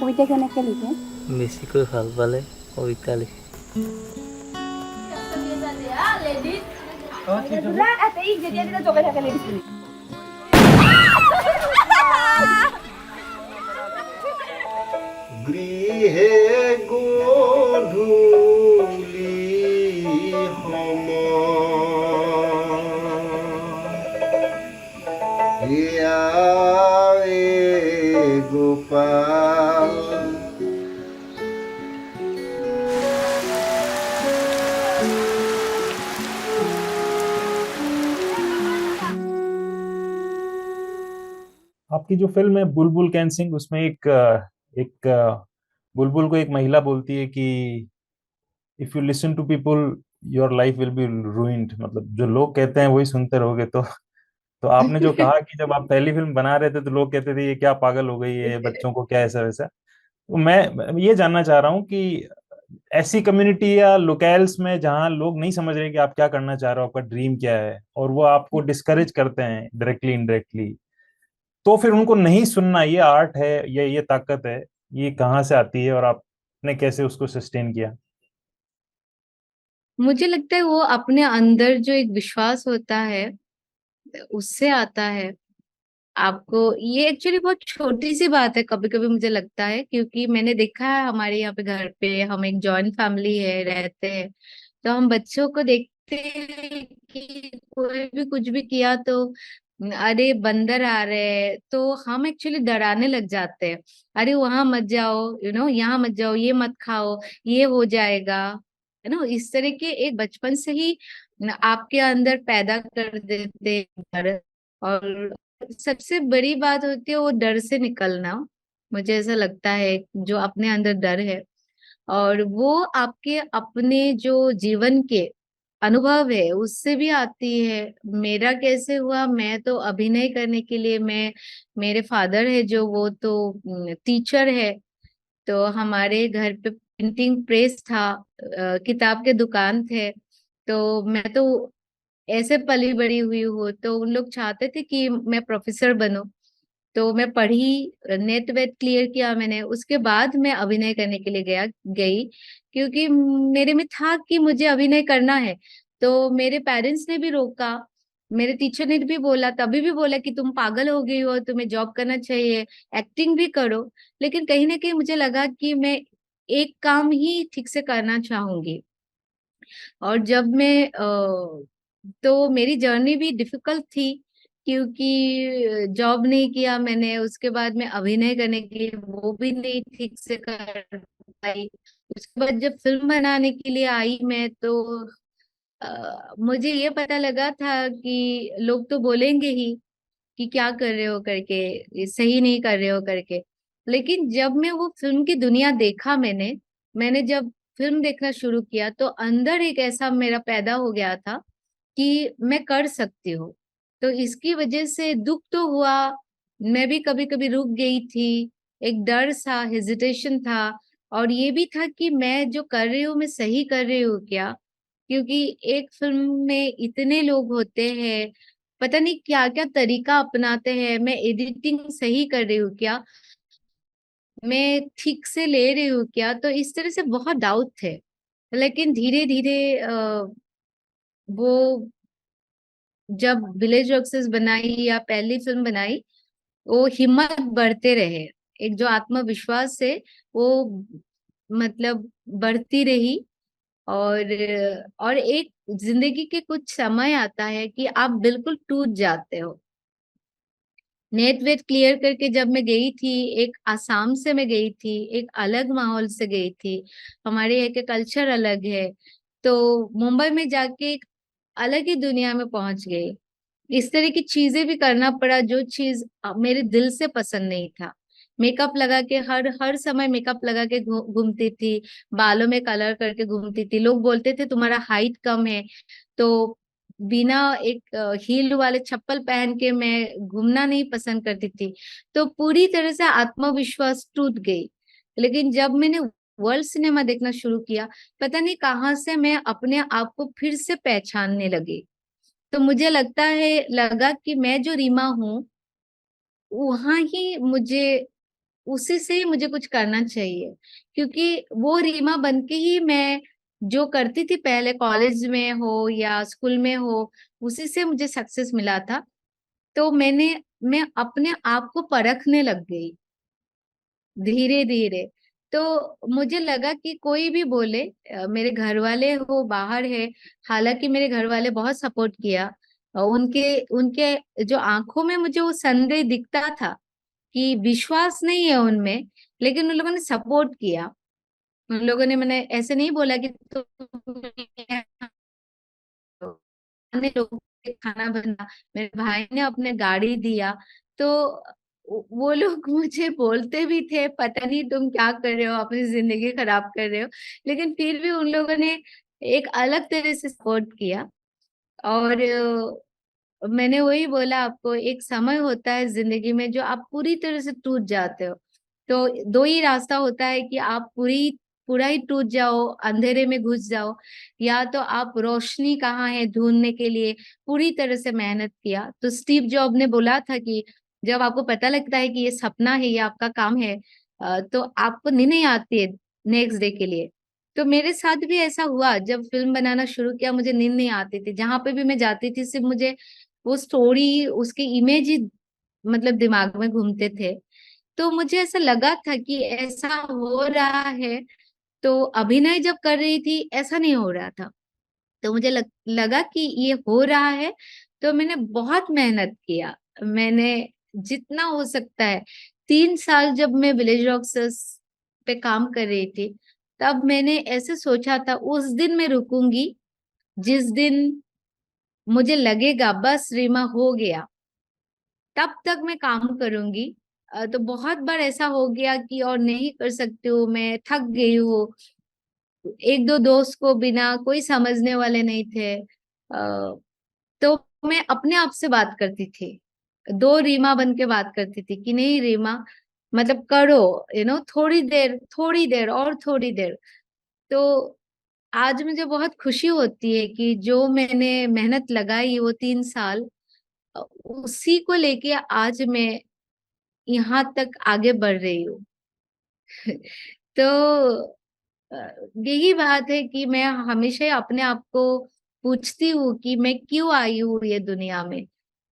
কবিতা কেনেকৈ লিখে? বেছিকৈ ভাল পালে কবিতা লিখে। গৃহে গধূলি সময় গোপাল आपकी जो फिल्म है बुलबुल कैन सिंग, उसमें एक बुलबुल को एक महिला बोलती है कि if you listen to people your life will be ruined, मतलब जो लोग कहते हैं वही सुनते रहोगे। तो आपने जो कहा कि जब आप पहली फिल्म बना रहे थे तो लोग कहते थे ये क्या पागल हो गई है, बच्चों को क्या ऐसा वैसा। तो मैं ये जानना चाह रहा हूँ कि ऐसी कम्युनिटी या लोकल्स में जहाँ लोग नहीं समझ रहे कि आप क्या करना चाह रहे हो, आपका ड्रीम क्या है, और वो आपको डिस्करेज करते हैं डायरेक्टली इनडायरेक्टली, तो फिर उनको नहीं सुनना, ये आर्ट है, ये ताकत है, ये कहाँ से आती है और आपने कैसे उसको सस्टेन किया? मुझे लगता है वो अपने अंदर जो एक विश्वास होता है उससे आता है। आपको ये एक्चुअली बहुत छोटी सी बात है कभी कभी मुझे लगता है, क्योंकि मैंने देखा है हमारे यहाँ पे घर पे हम एक जॉइंट फैमिली है, रहते हैं, तो हम बच्चों को देखते हैं कि कोई भी कुछ भी किया तो अरे बंदर आ रहे हैं, तो हम एक्चुअली डराने लग जाते हैं। अरे वहां मत जाओ, यहाँ मत जाओ, ये मत खाओ, ये हो जाएगा। है ना, इस तरह के एक बचपन से ही आपके अंदर पैदा कर देते हैं डर। और सबसे बड़ी बात होती है वो डर से निकलना। मुझे ऐसा लगता है जो अपने अंदर डर है और वो आपके अपने जो जीवन के अनुभव है उससे भी आती है। मेरा कैसे हुआ, मैं तो अभिनय करने के लिए, मैं, मेरे फादर है जो वो तो टीचर है, तो हमारे घर पे प्रिंटिंग प्रेस था, किताब के दुकान थे, तो मैं तो ऐसे पली बड़ी हुई हूँ। तो उन लोग चाहते थे कि मैं प्रोफेसर बनूं, तो मैं पढ़ी, नेट वेट क्लियर किया मैंने, उसके बाद मैं अभिनय करने के लिए गई, क्योंकि मेरे में था कि मुझे अभिनय करना है। तो मेरे पेरेंट्स ने भी रोका, मेरे टीचर ने भी बोला, तभी भी बोला कि तुम पागल हो गई हो, तुम्हें जॉब करना चाहिए, एक्टिंग भी करो। लेकिन कहीं ना कहीं मुझे लगा कि मैं एक काम ही ठीक से करना चाहूंगी। और जब मैं तो मेरी जर्नी भी डिफिकल्ट थी, क्योंकि जॉब नहीं किया मैंने, उसके बाद मैं अभिनय करने की वो भी नहीं ठीक से कर पाई। उसके बाद जब फिल्म बनाने के लिए आई मैं, तो मुझे ये पता लगा था कि लोग तो बोलेंगे ही कि क्या कर रहे हो करके, ये सही नहीं कर रहे हो करके। लेकिन जब मैं वो फिल्म की दुनिया देखा, मैंने मैंने जब फिल्म देखना शुरू किया, तो अंदर एक ऐसा मेरा पैदा हो गया था कि मैं कर सकती हूँ। तो इसकी वजह से दुख तो हुआ, मैं भी कभी कभी रुक गई थी, एक डर सा, हेजिटेशन था, और ये भी था कि मैं जो कर रही हूँ मैं सही कर रही हूँ क्या, क्योंकि एक फिल्म में इतने लोग होते हैं, पता नहीं क्या क्या तरीका अपनाते हैं, मैं एडिटिंग सही कर रही हूँ क्या, मैं ठीक से ले रही हूँ क्या, तो इस तरह से बहुत डाउट थे। लेकिन धीरे धीरे वो जब विलेज रॉक्सेस बनाई या पहली फिल्म बनाई, वो हिम्मत बढ़ते रहे, एक जो आत्मविश्वास है वो मतलब बढ़ती रही। और एक जिंदगी के कुछ समय आता है कि आप बिल्कुल टूट जाते हो। नेट वेट क्लियर करके जब मैं गई थी, एक आसाम से मैं गई थी, एक अलग माहौल से गई थी, हमारे यहाँ के कल्चर अलग है, तो मुंबई में जाके एक अलग ही दुनिया में पहुंच गई। इस तरह की चीजें भी करना पड़ा जो चीज मेरे दिल से पसंद नहीं था। मेकअप लगा के हर हर समय मेकअप लगा के घूमती थी, बालों में कलर करके घूमती थी, लोग बोलते थे तुम्हारा हाइट कम है, तो बिना एक हील वाले चप्पल पहन के मैं घूमना नहीं पसंद करती थी। तो पूरी तरह से आत्मविश्वास टूट गई। लेकिन जब मैंने वर्ल्ड सिनेमा देखना शुरू किया, पता नहीं कहाँ से मैं अपने आप को फिर से पहचानने लगी। तो मुझे लगा कि मैं जो रीमा हूँ, वहां ही मुझे, उसी से ही मुझे कुछ करना चाहिए, क्योंकि वो रीमा बन के ही मैं जो करती थी पहले, कॉलेज में हो या स्कूल में हो, उसी से मुझे सक्सेस मिला था। तो मैं अपने आप को परखने लग गई धीरे धीरे। तो मुझे लगा कि कोई भी बोले, मेरे घर वाले हो बाहर है, हालांकि मेरे घर वाले बहुत सपोर्ट किया, उनके उनके जो आंखों में मुझे वो संदेह दिखता था कि विश्वास नहीं है उनमें, लेकिन उन लोगों ने सपोर्ट किया। उन लोगों ने, मैंने ऐसे नहीं बोला कि तुम अन्य लोगों के खाना बना, मेरे भाई ने अपने गाड़ी दिया। तो वो लोग मुझे बोलते भी थे पता नहीं तुम क्या कर रहे हो, अपनी जिंदगी खराब कर रहे हो, लेकिन फिर भी उन लोगों ने एक अलग तरह से सपोर्ट किया। और मैंने वही बोला आपको, एक समय होता है जिंदगी में जो आप पूरी तरह से टूट जाते हो। तो दो ही रास्ता होता है कि आप पूरा ही टूट जाओ, अंधेरे में घुस जाओ, या तो आप रोशनी कहाँ है ढूंढने के लिए पूरी तरह से मेहनत किया। तो स्टीव जॉब ने बोला था कि जब आपको पता लगता है कि ये सपना है, ये आपका काम है, तो आपको नींद नहीं आती है नेक्स्ट डे के लिए। तो मेरे साथ भी ऐसा हुआ, जब फिल्म बनाना शुरू किया मुझे नींद नहीं आती थी, जहां पे भी मैं जाती थी सिर्फ मुझे वो स्टोरी, उसके इमेज ही मतलब दिमाग में घूमते थे। तो मुझे ऐसा लगा था कि ऐसा हो रहा है, तो अभिनय जब कर रही थी ऐसा नहीं हो रहा था। तो मुझे लगा कि ये हो रहा है। तो मैंने बहुत मेहनत किया, मैंने जितना हो सकता है, 3 साल जब मैं विलेज रॉक्स पे काम कर रही थी, तब मैंने ऐसे सोचा था उस दिन मैं रुकूंगी जिस दिन मुझे लगेगा बस रीमा हो गया, तब तक मैं काम करूंगी। तो बहुत बार ऐसा हो गया कि और नहीं कर सकती हूँ, मैं थक गई हूँ। एक दो दोस्त को बिना कोई समझने वाले नहीं थे, तो मैं अपने आप से बात करती थी, दो रीमा बन के बात करती थी कि नहीं रीमा, मतलब करो, थोड़ी देर और थोड़ी देर। तो आज मुझे बहुत खुशी होती है कि जो मैंने मेहनत लगाई वो 3 साल, उसी को लेके आज मैं यहाँ तक आगे बढ़ रही हूँ। तो अ, यही बात है कि मैं हमेशा ही अपने आप को पूछती हूँ कि मैं क्यों आई हूँ ये दुनिया में,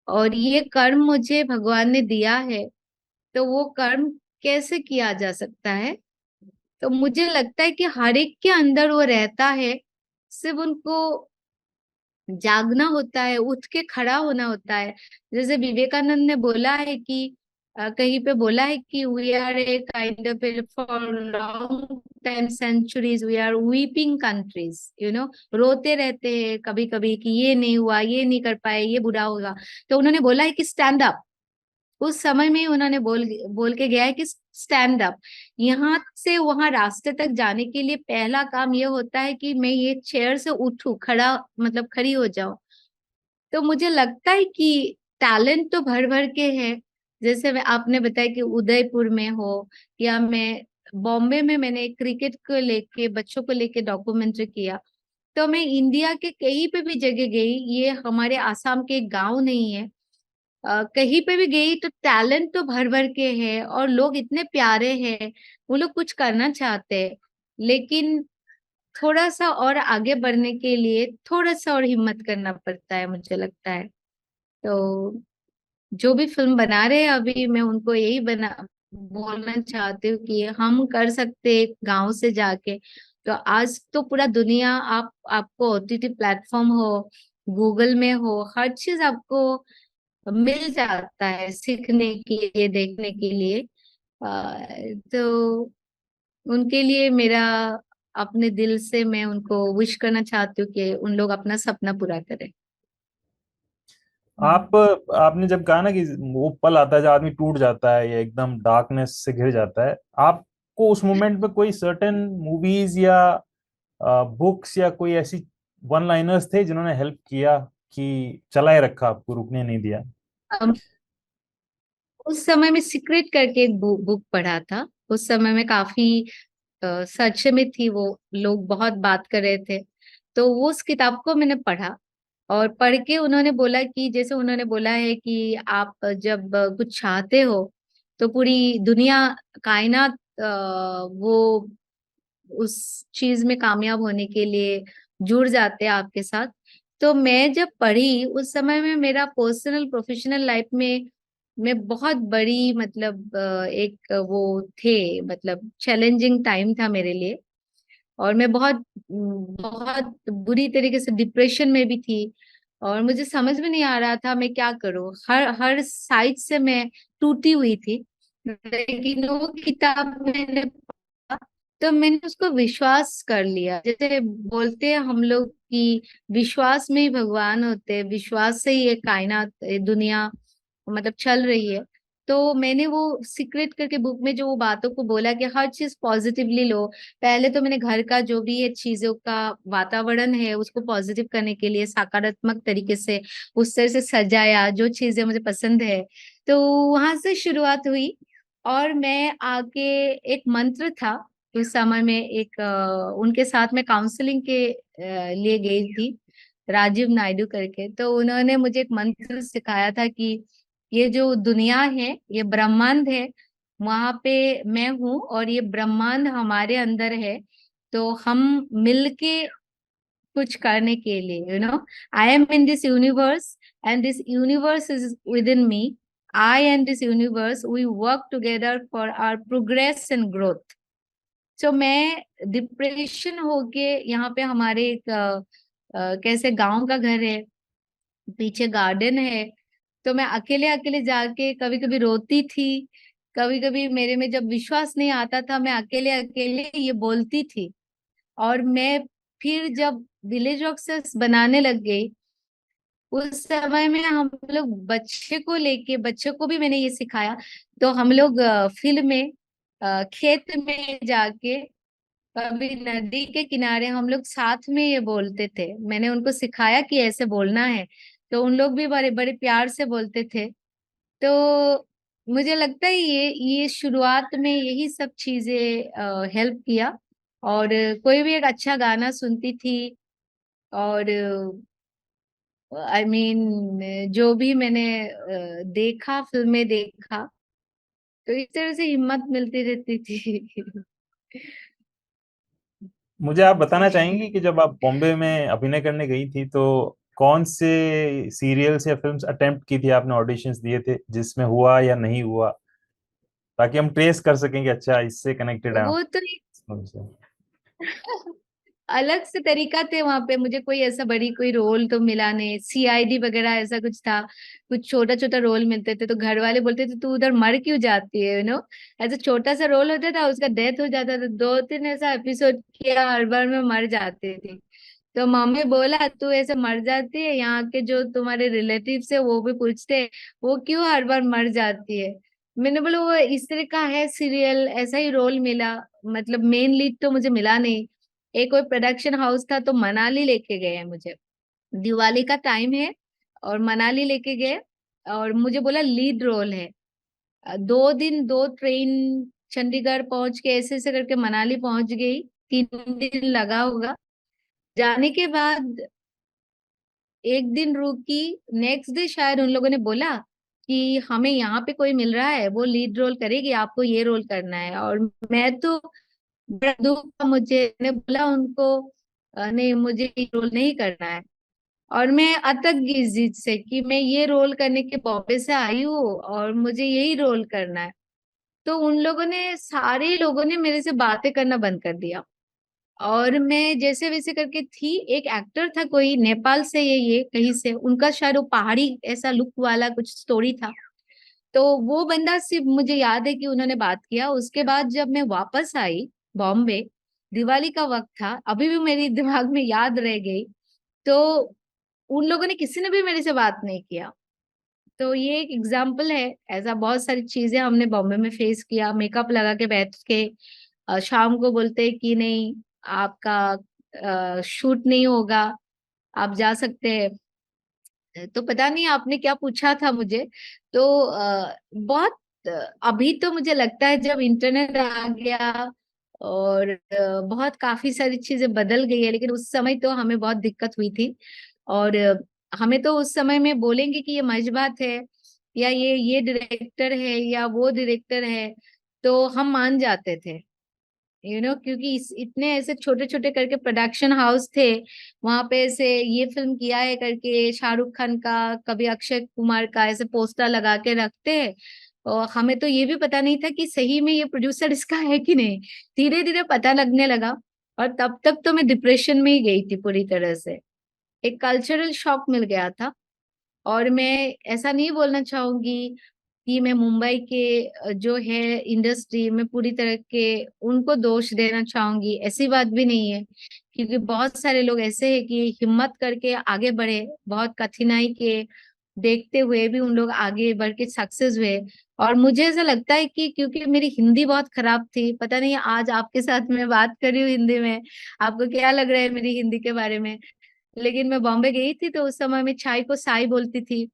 और ये कर्म मुझे भगवान ने दिया है, तो वो कर्म कैसे किया जा सकता है। तो मुझे लगता है कि हर एक के अंदर वो रहता है, सिर्फ उनको जागना होता है, उठ के खड़ा होना होता है। जैसे विवेकानंद ने बोला है कि कहीं पे बोला है कि we are a kind of, for long time centuries we are weeping countries, रोते रहते हैं कभी कभी कि ये नहीं हुआ, ये नहीं कर पाए, ये बुरा होगा। तो उन्होंने बोला है कि स्टैंड अप। उस समय में ही उन्होंने बोल बोल के गया है कि स्टैंड अप। यहाँ से वहां रास्ते तक जाने के लिए पहला काम ये होता है कि मैं ये चेयर से उठूं, खड़ा मतलब खड़ी हो जाऊं। तो मुझे लगता है कि टैलेंट तो भर भर के है। जैसे आपने बताया कि उदयपुर में हो, या मैं बॉम्बे में मैंने क्रिकेट को लेके, बच्चों को लेके डॉक्यूमेंट्री किया। तो मैं इंडिया के कहीं पे भी जगह गई, ये हमारे आसाम के एक गांव नहीं है, कहीं पे भी गई तो टैलेंट तो भर भर के है, और लोग इतने प्यारे हैं, वो लोग कुछ करना चाहते हैं, लेकिन थोड़ा सा और आगे बढ़ने के लिए थोड़ा सा और हिम्मत करना पड़ता है, मुझे लगता है। तो जो भी फिल्म बना रहे हैं अभी, मैं उनको यही बना बोलना चाहती हूँ कि हम कर सकते हैं गांव से जाके। तो आज तो पूरा दुनिया, आपको ओटीटी प्लेटफॉर्म हो, गूगल में हो, हर चीज आपको मिल जाता है सीखने के लिए, देखने के लिए। तो उनके लिए मेरा, अपने दिल से मैं उनको विश करना चाहती हूँ कि उन लोग अपना सपना पूरा करें। आप आपने जब कहा ना कि वो पल आता है जब आदमी टूट जाता है या एकदम डार्कनेस से घिर जाता है, आपको उस मोमेंट पे कोई सर्टेन मूवीज या बुक्स या कोई ऐसी वन लाइनर्स थे जिन्होंने हेल्प किया कि चलाए रखा, आपको रुकने नहीं दिया? अम, उस समय में सीक्रेट करके एक बुक पढ़ा था। उस समय में काफी सर्च में थी, वो लोग बहुत बात कर रहे थे, तो वो उस किताब को मैंने पढ़ा। और पढ़ के उन्होंने बोला कि, जैसे उन्होंने बोला है कि आप जब कुछ चाहते हो तो पूरी दुनिया, कायनात, वो उस चीज में कामयाब होने के लिए जुड़ जाते हैं आपके साथ। तो मैं जब पढ़ी उस समय में मेरा पर्सनल प्रोफेशनल लाइफ में मैं बहुत बड़ी, मतलब एक वो थे, मतलब चैलेंजिंग टाइम था मेरे लिए। और मैं बहुत बहुत बुरी तरीके से डिप्रेशन में भी थी, और मुझे समझ में नहीं आ रहा था मैं क्या करूं, हर हर साइड से मैं टूटी हुई थी। लेकिन वो किताब मैंने पढ़ा, तो मैंने उसको विश्वास कर लिया। जैसे बोलते हैं हम लोग कि विश्वास में ही भगवान होते हैं, विश्वास से ही ये कायनात, ये दुनिया मतलब चल रही है। तो मैंने वो सीक्रेट करके बुक में जो वो बातों को बोला कि हर चीज पॉजिटिवली लो। पहले तो मैंने घर का जो भी है चीजों का वातावरण है उसको पॉजिटिव करने के लिए सकारात्मक तरीके से उस तरह से सजाया जो चीजें मुझे पसंद है। तो वहां से शुरुआत हुई। और मैं आके, एक मंत्र था उस समय में, एक उनके साथ में काउंसलिंग के लिए गई थी, राजीव नायडू करके। तो उन्होंने मुझे एक मंत्र सिखाया था कि ये जो दुनिया है, ये ब्रह्मांड है, वहां पे मैं हूँ और ये ब्रह्मांड हमारे अंदर है। तो हम मिलके कुछ करने के लिए, I am in this universe and this universe is within me. I and this universe we work together for our progress and growth. तो मैं डिप्रेशन होके, यहाँ पे हमारे एक कैसे गांव का घर है, पीछे गार्डन है, तो मैं अकेले अकेले जाके कभी कभी रोती थी, कभी कभी मेरे में जब विश्वास नहीं आता था, मैं अकेले अकेले ये बोलती थी। और मैं फिर जब विलेज ऑक्सर्स बनाने लग गई, उस समय में हम लोग बच्चे को भी मैंने ये सिखाया। तो हम लोग फील्ड में, खेत में जाके, कभी नदी के किनारे हम लोग साथ में ये बोलते थे। मैंने उनको सिखाया कि ऐसे बोलना है, तो उन लोग भी बड़े बड़े प्यार से बोलते थे। तो मुझे लगता है ये शुरुआत में यही सब चीजें हेल्प किया। और कोई भी एक अच्छा गाना सुनती थी, और आई मीन जो भी मैंने देखा, फिल्में देखा, तो इस तरह से हिम्मत मिलती रहती थी। मुझे आप बताना चाहेंगी कि जब आप बॉम्बे में अभिनय करने गई थी तो कौन से सीरियल्स या फिल्म्स अटेम्प्ट की थी आपने, ऑडिशंस दिए थे जिसमें हुआ या नहीं हुआ, ताकि हम ट्रेस कर सकें कि अच्छा इससे कनेक्टेड है हम वो तो उनसे। अलग से तरीका थे वहां पे। मुझे कोई ऐसा बड़ी कोई रोल तो मिला नहीं। सीआईडी वगैरह ऐसा कुछ था, कुछ छोटा छोटा रोल मिलते थे, तो घर वाले बोलते थे तू उधर मर क्यों जाती है, ऐसा छोटा सा रोल होता था, उसका डेथ हो जाता था। 2-3 ऐसा एपिसोड किया, हर बार में मर जाती थी। तो मम्मी बोला तू ऐसे मर जाती है, यहाँ के जो तुम्हारे रिलेटिव्स है वो भी पूछते हैं वो क्यों हर बार मर जाती है। मैंने बोला वो इस तरह का है सीरियल, ऐसा ही रोल मिला, मतलब मेन लीड तो मुझे मिला नहीं। एक कोई प्रोडक्शन हाउस था, तो मनाली लेके गए हैं मुझे, दिवाली का टाइम है, और मनाली लेके गए, और मुझे बोला लीड रोल है। 2 दिन 2 ट्रेन, चंडीगढ़ पहुंच के ऐसे ऐसे करके मनाली पहुंच गई। 3 दिन लगा होगा। जाने के बाद एक दिन रुकी, नेक्स्ट डे शायद उन लोगों ने बोला कि हमें यहाँ पे कोई मिल रहा है, वो लीड रोल करेगी, आपको ये रोल करना है। और मैं तो बड़ा दुख था मुझे, मैंने बोला उनको नहीं, मुझे ये रोल नहीं करना है। और मैं अटक गई इस जिद से कि मैं ये रोल करने के बॉम्बे से आई हूँ और मुझे यही रोल करना है। तो उन लोगों ने, सारे लोगों ने मेरे से बातें करना बंद कर दिया। और मैं जैसे वैसे करके थी। एक एक्टर था कोई नेपाल से, ये कहीं से, उनका शायद वो पहाड़ी ऐसा लुक वाला कुछ स्टोरी था। तो वो बंदा सिर्फ मुझे याद है कि उन्होंने बात किया। उसके बाद जब मैं वापस आई बॉम्बे, दिवाली का वक्त था, अभी भी मेरी दिमाग में याद रह गई। तो उन लोगों ने, किसी ने भी मेरे से बात नहीं किया। तो ये एक एग्जाम्पल है। ऐसा बहुत सारी चीजें हमने बॉम्बे में फेस किया। मेकअप लगा के बैठ के शाम को बोलते कि नहीं, आपका शूट नहीं होगा, आप जा सकते हैं। तो पता नहीं आपने क्या पूछा था मुझे। तो बहुत अभी तो मुझे लगता है जब इंटरनेट आ गया और बहुत काफी सारी चीजें बदल गई है, लेकिन उस समय तो हमें बहुत दिक्कत हुई थी। और हमें तो उस समय में बोलेंगे कि ये मजबात है, या ये डायरेक्टर है, या वो डायरेक्टर है, तो हम मान जाते थे, क्योंकि इतने ऐसे छोटे छोटे करके प्रोडक्शन हाउस थे वहां पे। ऐसे ये फिल्म किया है करके शाहरुख खान का, कभी अक्षय कुमार का, ऐसे पोस्टर लगा के रखते हैं। और हमें तो ये भी पता नहीं था कि सही में ये प्रोड्यूसर इसका है कि नहीं। धीरे धीरे पता लगने लगा। और तब तक तो मैं डिप्रेशन में ही गई थी पूरी तरह से। एक कल्चरल शॉक मिल गया था। और मैं ऐसा नहीं बोलना चाहूंगी कि मैं मुंबई के जो है इंडस्ट्री में पूरी तरह के उनको दोष देना चाहूंगी, ऐसी बात भी नहीं है। क्योंकि बहुत सारे लोग ऐसे हैं कि हिम्मत करके आगे बढ़े, बहुत कठिनाई के देखते हुए भी उन लोग आगे बढ़ के सक्सेस हुए। और मुझे ऐसा लगता है कि क्योंकि मेरी हिंदी बहुत खराब थी, पता नहीं आज आपके साथ मैं बात कर रही हूँ हिंदी में, आपको क्या लग रहा है मेरी हिंदी के बारे में। लेकिन मैं बॉम्बे गई थी तो उस समय मैं चाय को साई बोलती थी।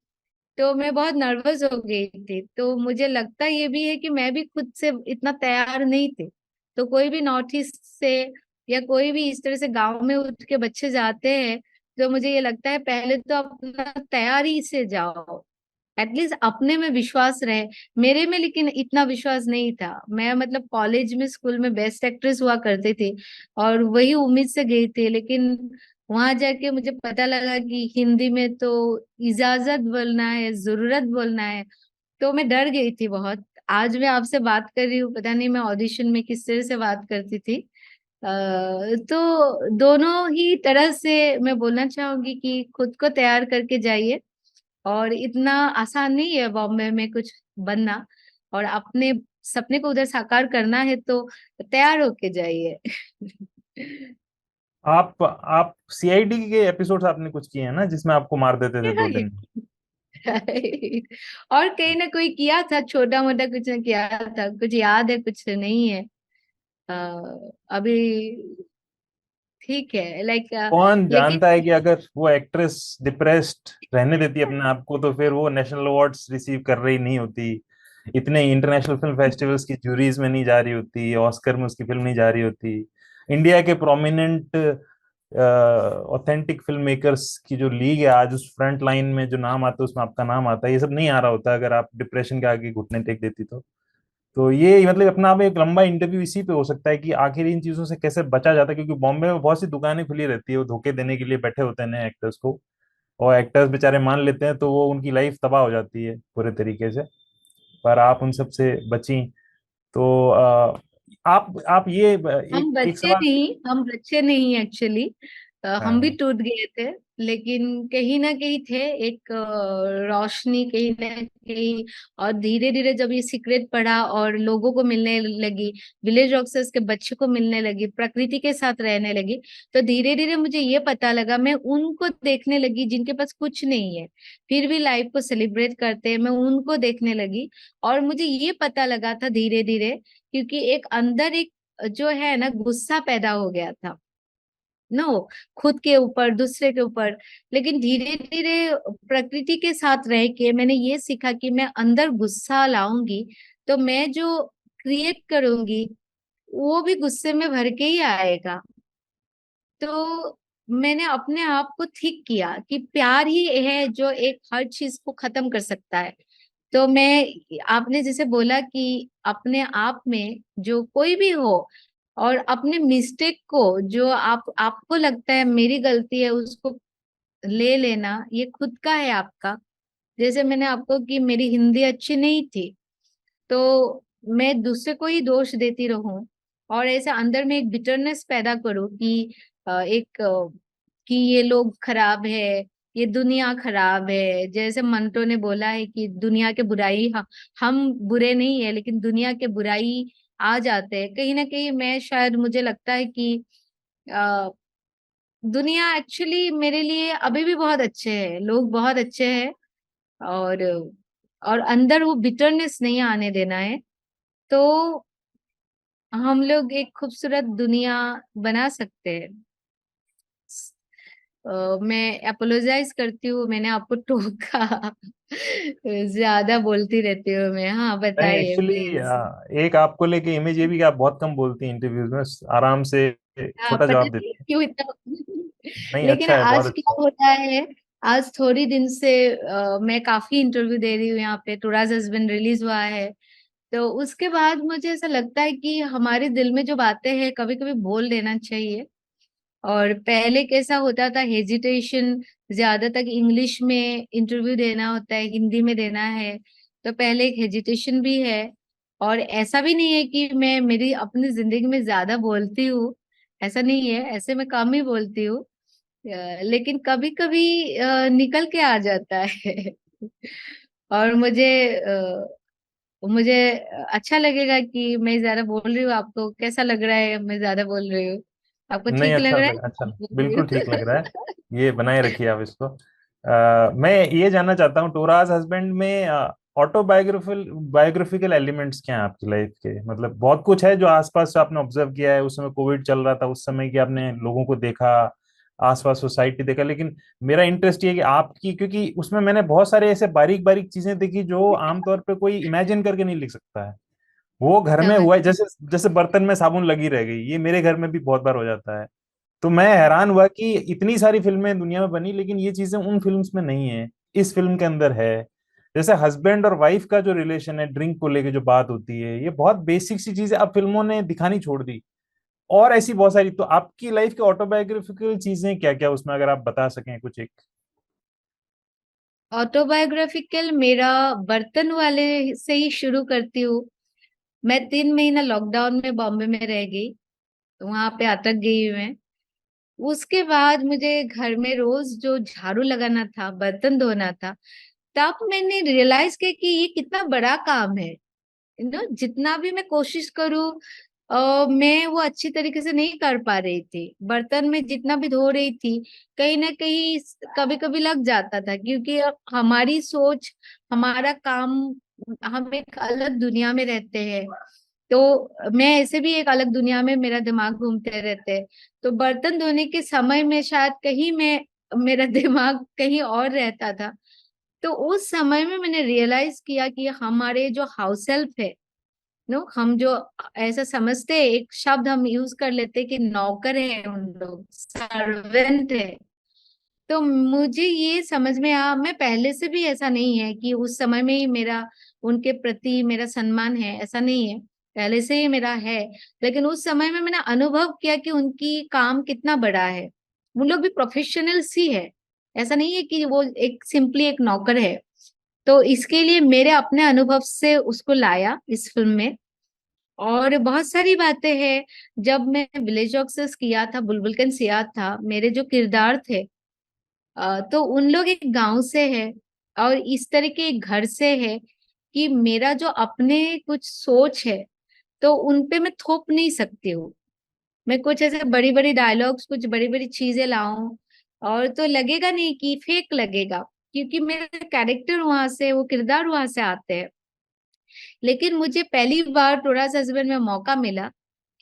तो मैं बहुत नर्वस हो गई थी। तो मुझे लगता ये भी है कि मैं भी खुद से इतना तैयार नहीं थी। तो कोई भी नॉर्थ ईस्ट से या कोई भी इस तरह से गांव में उठ के बच्चे जाते हैं, तो मुझे ये लगता है पहले तो अपना तैयारी से जाओ, एटलीस्ट अपने में विश्वास रहे। मेरे में लेकिन इतना विश्वास नहीं था। मैं मतलब कॉलेज में, स्कूल में बेस्ट एक्ट्रेस हुआ करती थी और वही उम्मीद से गई थी। लेकिन वहां जाके मुझे पता लगा कि हिंदी में तो इजाजत बोलना है, जरूरत बोलना है। तो मैं डर गई थी बहुत। आज मैं आपसे बात कर रही हूँ, पता नहीं मैं ऑडिशन में किस तरह से बात करती थी। तो दोनों ही तरह से मैं बोलना चाहूंगी कि खुद को तैयार करके जाइए। और इतना आसान नहीं है बॉम्बे में कुछ बनना। और अपने सपने को उधर साकार करना है तो तैयार होके जाइए। आप सीआईडी के एपिसोड्स आपने कुछ किए हैं ना, जिसमें आपको मार देते थे 2 दिन में? और कहीं ना कोई किया था, छोटा मोटा कुछ ना किया था, कुछ याद है कुछ नहीं है। अभी ठीक है, लाइक कौन लेकिन जानता है कि अगर वो एक्ट्रेस डिप्रेस्ड रहने देती अपने आप को, तो फिर वो नेशनल अवार्ड्स रिसीव कर रही नहीं होती, इतने इंटरनेशनल फिल्म फेस्टिवल्स की जूरीज में नहीं जा रही होती, ऑस्कर में उसकी फिल्म नहीं जा रही होती। इंडिया के प्रोमिनेंट ऑथेंटिक फिल्म मेकर्स की जो लीग है आज, उस फ्रंट लाइन में जो नाम आता है उसमें आपका नाम आता है। ये सब नहीं आ रहा होता अगर आप डिप्रेशन के आगे घुटने टेक देती तो ये मतलब अपना आप एक लंबा इंटरव्यू इसी पे हो सकता है कि आखिर इन चीजों से कैसे बचा जाता है, क्योंकि बॉम्बे में बहुत सी दुकानें खुली रहती है, वो धोखे देने के लिए बैठे होते हैं नए एक्टर्स को, और एक्टर्स बेचारे मान लेते हैं तो वो उनकी लाइफ तबाह हो जाती है पूरे तरीके से। पर आप उन सब से बची तो आप ये हम एक बच्चे सवाल। नहीं, हम बच्चे नहीं एक्चुअली, हम भी हाँ, टूट गए थे, लेकिन कहीं ना कहीं थे एक रोशनी कहीं ना कहीं। और धीरे धीरे जब ये सीक्रेट पढ़ा और लोगों को मिलने लगी, विलेज रॉक्सर्स के बच्चों को मिलने लगी, प्रकृति के साथ रहने लगी, तो धीरे धीरे मुझे ये पता लगा, मैं उनको देखने लगी जिनके पास कुछ नहीं है, फिर भी लाइफ को सेलिब्रेट करते हैं, मैं उनको देखने लगी। और मुझे ये पता लगा था धीरे धीरे, क्योंकि एक अंदर एक जो है ना गुस्सा पैदा हो गया था, नो, खुद के ऊपर, दूसरे के ऊपर। लेकिन धीरे धीरे प्रकृति के साथ रह के मैंने ये सीखा कि मैं अंदर गुस्सा लाऊंगी तो मैं जो क्रिएट करूंगी वो भी गुस्से में भर के ही आएगा। तो मैंने अपने आप को ठीक किया कि प्यार ही है जो एक हर चीज को खत्म कर सकता है। तो मैं, आपने जैसे बोला कि अपने आप में जो कोई भी हो, और अपने मिस्टेक को जो आपको लगता है मेरी गलती है उसको ले लेना, ये खुद का है आपका। जैसे मैंने आपको कि मेरी हिंदी अच्छी नहीं थी तो मैं दूसरे को ही दोष देती रहूं, और ऐसे अंदर में एक बिटरनेस पैदा करूं कि कि ये लोग खराब है, ये दुनिया खराब है। जैसे मंटो ने बोला है कि दुनिया के बुराई, हम बुरे नहीं है लेकिन दुनिया के बुराई आ जाते हैं कहीं ना कहीं। मैं शायद, मुझे लगता है कि अ, दुनिया एक्चुअली मेरे लिए अभी भी बहुत अच्छे हैं, लोग बहुत अच्छे हैं, और अंदर वो बिटरनेस नहीं आने देना है। तो हम लोग एक खूबसूरत दुनिया बना सकते हैं। मैं अपोलोजाइज करती हूँ, मैंने आपको टोका। ज्यादा बोलती रहती हूँ मैं। हाँ, नहीं बताइए एक्चुअली प्लीज। एक आपको लेके इमेज ये भी कि आप बहुत कम बोलती हैं इंटरव्यूज में, आराम से हाँ, छोटा पता जवाब नहीं देती हैं। क्यों इतना। नहीं लेकिन अच्छा है, बहुत आज अच्छा क्या होता है, आज थोड़ी दिन से मैं काफी इंटरव्यू दे रही हूँ यहाँ पे, टूराज हस्बैंड रिलीज हुआ है, तो उसके बाद मुझे ऐसा लगता है कि हमारे दिल में जो बातें हैं कभी कभी बोल देना चाहिए। और पहले कैसा होता था, हेजिटेशन, ज्यादा तक इंग्लिश में इंटरव्यू देना होता है, हिंदी में देना है, तो पहले एक हेजिटेशन भी है। और ऐसा भी नहीं है कि मैं मेरी अपनी जिंदगी में ज्यादा बोलती हूँ, ऐसा नहीं है, ऐसे मैं कम ही बोलती हूँ। लेकिन कभी कभी निकल के आ जाता है। और मुझे अच्छा लगेगा कि मैं ज्यादा बोल रही हूँ। आपको कैसा लग रहा है मैं ज्यादा बोल रही हूँ? आपको नहीं ठीक लग अच्छा रहा है? लग अच्छा मैं बोल रही बिल्कुल ठीक लग रहा है। हूँ। ये बनाए रखिए आप इसको। मैं ये जानना चाहता हूँ, टोराज हस्बैंड में ऑटोबायोग्राफिकल बायोग्राफिकल एलिमेंट्स क्या हैं आपकी लाइफ के? मतलब बहुत कुछ है जो आसपास आपने ऑब्जर्व किया है, उस समय कोविड चल रहा था, उस समय कि आपने लोगों को देखा, आसपास सोसाइटी देखा, लेकिन मेरा इंटरेस्ट ये है कि आपकी, क्योंकि उसमें मैंने बहुत सारे ऐसे बारीक बारीक चीजें देखी जो आमतौर पे कोई इमेजिन करके नहीं लिख सकता है। वो घर में समझ। हुआ है, जैसे जैसे बर्तन में साबुन लगी रह गई, ये मेरे घर में भी बहुत बार हो जाता है। तो मैं हैरान हुआ कि इतनी सारी फिल्में दुनिया में बनी लेकिन ये चीजें उन फिल्म्स में नहीं है, इस फिल्म के अंदर है। जैसे हस्बैंड और वाइफ का जो रिलेशन है, ड्रिंक को लेके जो बात होती है, ये बहुत बेसिक सी चीज है, अब फिल्मों ने दिखानी छोड़ दी। और ऐसी बहुत सारी, तो आपकी लाइफ के ऑटोबायोग्राफिकल चीजें क्या क्या उसमें, अगर आप बता सकें कुछ एक। ऑटोबायोग्राफिकल मेरा बर्तन वाले से ही शुरू करती हूँ। मैं 3 महीना लॉकडाउन में बॉम्बे में रह गई, तो वहां पे अटक गई मैं। उसके बाद मुझे घर में रोज जो झाड़ू लगाना था, बर्तन धोना था, तब मैंने रियलाइज किया कि ये कितना बड़ा काम है। जितना भी मैं कोशिश करूं मैं वो अच्छी तरीके से नहीं कर पा रही थी। बर्तन में जितना भी धो रही थी, कहीं ना कहीं कभी कभी लग जाता था, क्योंकि हमारी सोच, हमारा काम, हम एक अलग दुनिया में रहते हैं। तो मैं ऐसे भी एक अलग दुनिया में मेरा दिमाग घूमते रहते हैं। तो बर्तन धोने के समय में शायद कहीं मैं मेरा दिमाग कहीं और रहता था। तो उस समय में मैंने रियलाइज किया कि हमारे जो हाउस हेल्प है, हम जो ऐसा समझते हैं, एक शब्द हम यूज कर लेते हैं कि नौकर है, उन लोग सर्वेंट है। तो मुझे ये समझ में आया, मैं पहले से भी ऐसा नहीं है कि उस समय में ही मेरा उनके प्रति मेरा सम्मान है, ऐसा नहीं है, पहले से ही मेरा है। लेकिन उस समय में मैंने अनुभव किया कि उनकी काम कितना बड़ा है। वो लोग भी प्रोफेशनल्स ही है, ऐसा नहीं है कि वो एक सिंपली एक नौकर है। तो इसके लिए मेरे अपने अनुभव से उसको लाया इस फिल्म में। और बहुत सारी बातें हैं। जब मैं विलेज ऑक्सस किया था, बुलबुल कैन सियाद था, मेरे जो किरदार थे, तो उन लोग एक गांव से है और इस तरह के एक घर से है कि मेरा जो अपने कुछ सोच है तो उन पे मैं थोप नहीं सकती हूँ। मैं कुछ ऐसे बड़ी बड़ी डायलॉग्स, कुछ बड़ी बड़ी चीजें लाऊं और तो लगेगा नहीं कि फेक लगेगा, क्योंकि मेरा कैरेक्टर वहां से, वो किरदार वहां से आते हैं। लेकिन मुझे पहली बार टोरास हस्बैंड में मौका मिला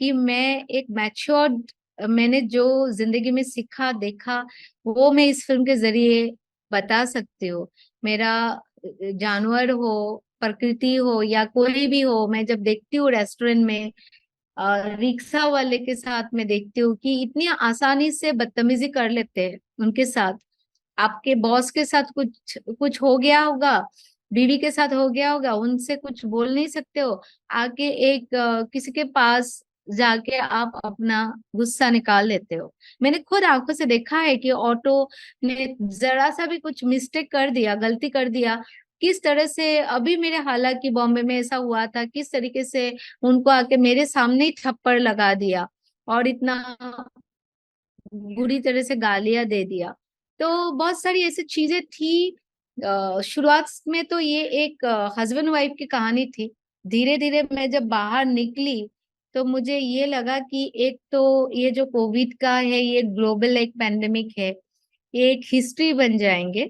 कि मैं एक मैच्योर्ड, मैंने जो जिंदगी में सीखा देखा वो मैं इस फिल्म के जरिए बता सकती हूँ। मेरा जानवर हो, प्रकृति हो या कोई भी हो, मैं जब देखती हूँ रेस्टोरेंट में रिक्शा वाले के साथ में देखती हूँ कि इतनी आसानी से बदतमीजी कर लेते हैं उनके साथ। आपके बॉस के साथ कुछ कुछ हो गया होगा, बीवी के साथ हो गया होगा, उनसे कुछ बोल नहीं सकते हो, आके एक किसी के पास जाके आप अपना गुस्सा निकाल लेते हो। मैंने खुद आंखों से देखा है कि ऑटो ने जरा सा भी कुछ मिस्टेक कर दिया, गलती कर दिया, किस तरह से, अभी मेरे हालांकि बॉम्बे में ऐसा हुआ था, किस तरीके से उनको आके मेरे सामने ही थप्पड़ लगा दिया और इतना बुरी तरह से गालियां दे दिया। तो बहुत सारी ऐसी चीजें थी। शुरुआत में तो ये एक हस्बैंड वाइफ की कहानी थी। धीरे धीरे मैं जब बाहर निकली तो मुझे ये लगा कि एक तो ये जो कोविड का है, ये ग्लोबल एक पैंडेमिक है, ये एक हिस्ट्री बन जाएंगे।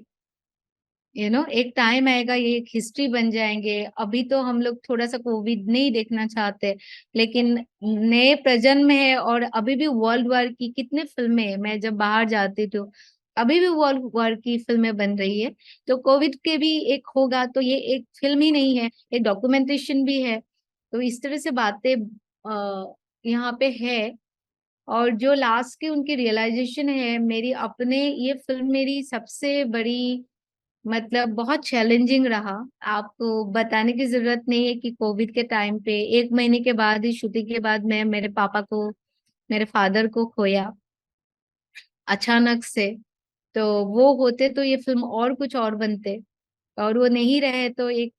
एक टाइम आएगा ये एक हिस्ट्री बन जाएंगे। अभी तो हम लोग थोड़ा सा कोविड नहीं देखना चाहते, लेकिन नए प्रजन्म है और अभी भी वर्ल्ड वार की कितने फिल्में हैं। मैं जब बाहर जाती तो अभी भी वर्ल्ड वार की फिल्में बन रही है। तो कोविड के भी एक होगा, तो ये एक फिल्म ही नहीं है, एक डॉक्यूमेंटेशन भी है। तो इस तरह से बातें यहाँ पे है। और जो लास्ट की उनकी रियलाइजेशन है, मेरी अपने, ये फिल्म मेरी सबसे बड़ी, मतलब बहुत चैलेंजिंग रहा। आपको बताने की जरूरत नहीं है कि कोविड के टाइम पे 1 महीने के बाद ही, शूटिंग के बाद, मैं मेरे पापा को, मेरे फादर को खोया अचानक से। तो वो होते तो ये फिल्म और कुछ और बनते, और वो नहीं रहे तो एक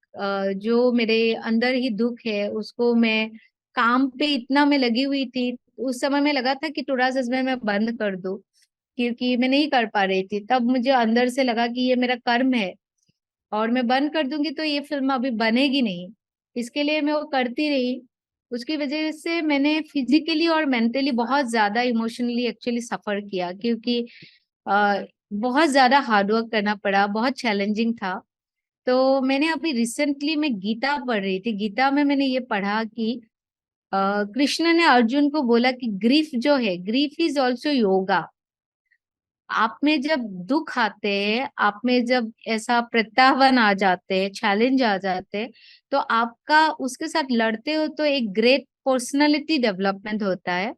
जो मेरे अंदर ही दुख है उसको मैं, काम पे इतना मैं लगी हुई थी। उस समय में लगा था कि टुडे हस्बैंड मैं बंद कर दूं, क्योंकि मैं नहीं कर पा रही थी। तब मुझे अंदर से लगा कि ये मेरा कर्म है और मैं बंद कर दूंगी तो ये फिल्म अभी बनेगी नहीं। इसके लिए मैं वो करती रही। उसकी वजह से मैंने फिजिकली और मेंटली बहुत ज्यादा इमोशनली एक्चुअली सफर किया, क्योंकि बहुत ज्यादा हार्डवर्क करना पड़ा, बहुत चैलेंजिंग था। तो मैंने अभी रिसेंटली मैं गीता पढ़ रही थी। गीता में मैंने ये पढ़ा कि कृष्ण ने अर्जुन को बोला कि ग्रीफ जो है, ग्रीफ इज ऑल्सो योगा। आप में जब दुख आते हैं, आप में जब ऐसा प्रत्याह्वान आ जाते हैं, चैलेंज आ जाते हैं, तो आपका उसके साथ लड़ते हो तो एक ग्रेट पर्सनालिटी डेवलपमेंट होता है।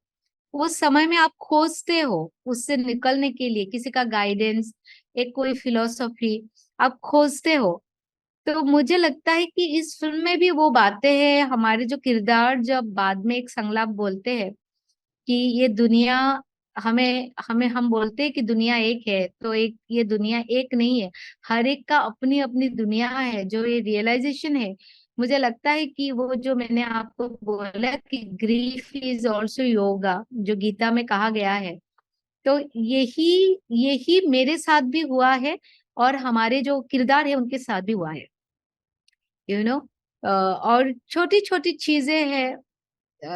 उस समय में आप खोजते हो उससे निकलने के लिए किसी का गाइडेंस, एक कोई फिलोसफी आप खोजते हो। तो मुझे लगता है कि इस फिल्म में भी वो बातें हैं। हमारे जो किरदार जब बाद में एक संलाप बोलते हैं कि ये दुनिया, हमें हमें हम बोलते हैं कि दुनिया एक है, तो एक, ये दुनिया एक नहीं है, हर एक का अपनी अपनी दुनिया है। जो ये रियलाइजेशन है, मुझे लगता है कि वो जो मैंने आपको बोला कि ग्रीफ इज ऑल्सो योगा, जो गीता में कहा गया है, तो यही यही मेरे साथ भी हुआ है और हमारे जो किरदार है उनके साथ भी हुआ है। यू नो और छोटी छोटी चीजें हैं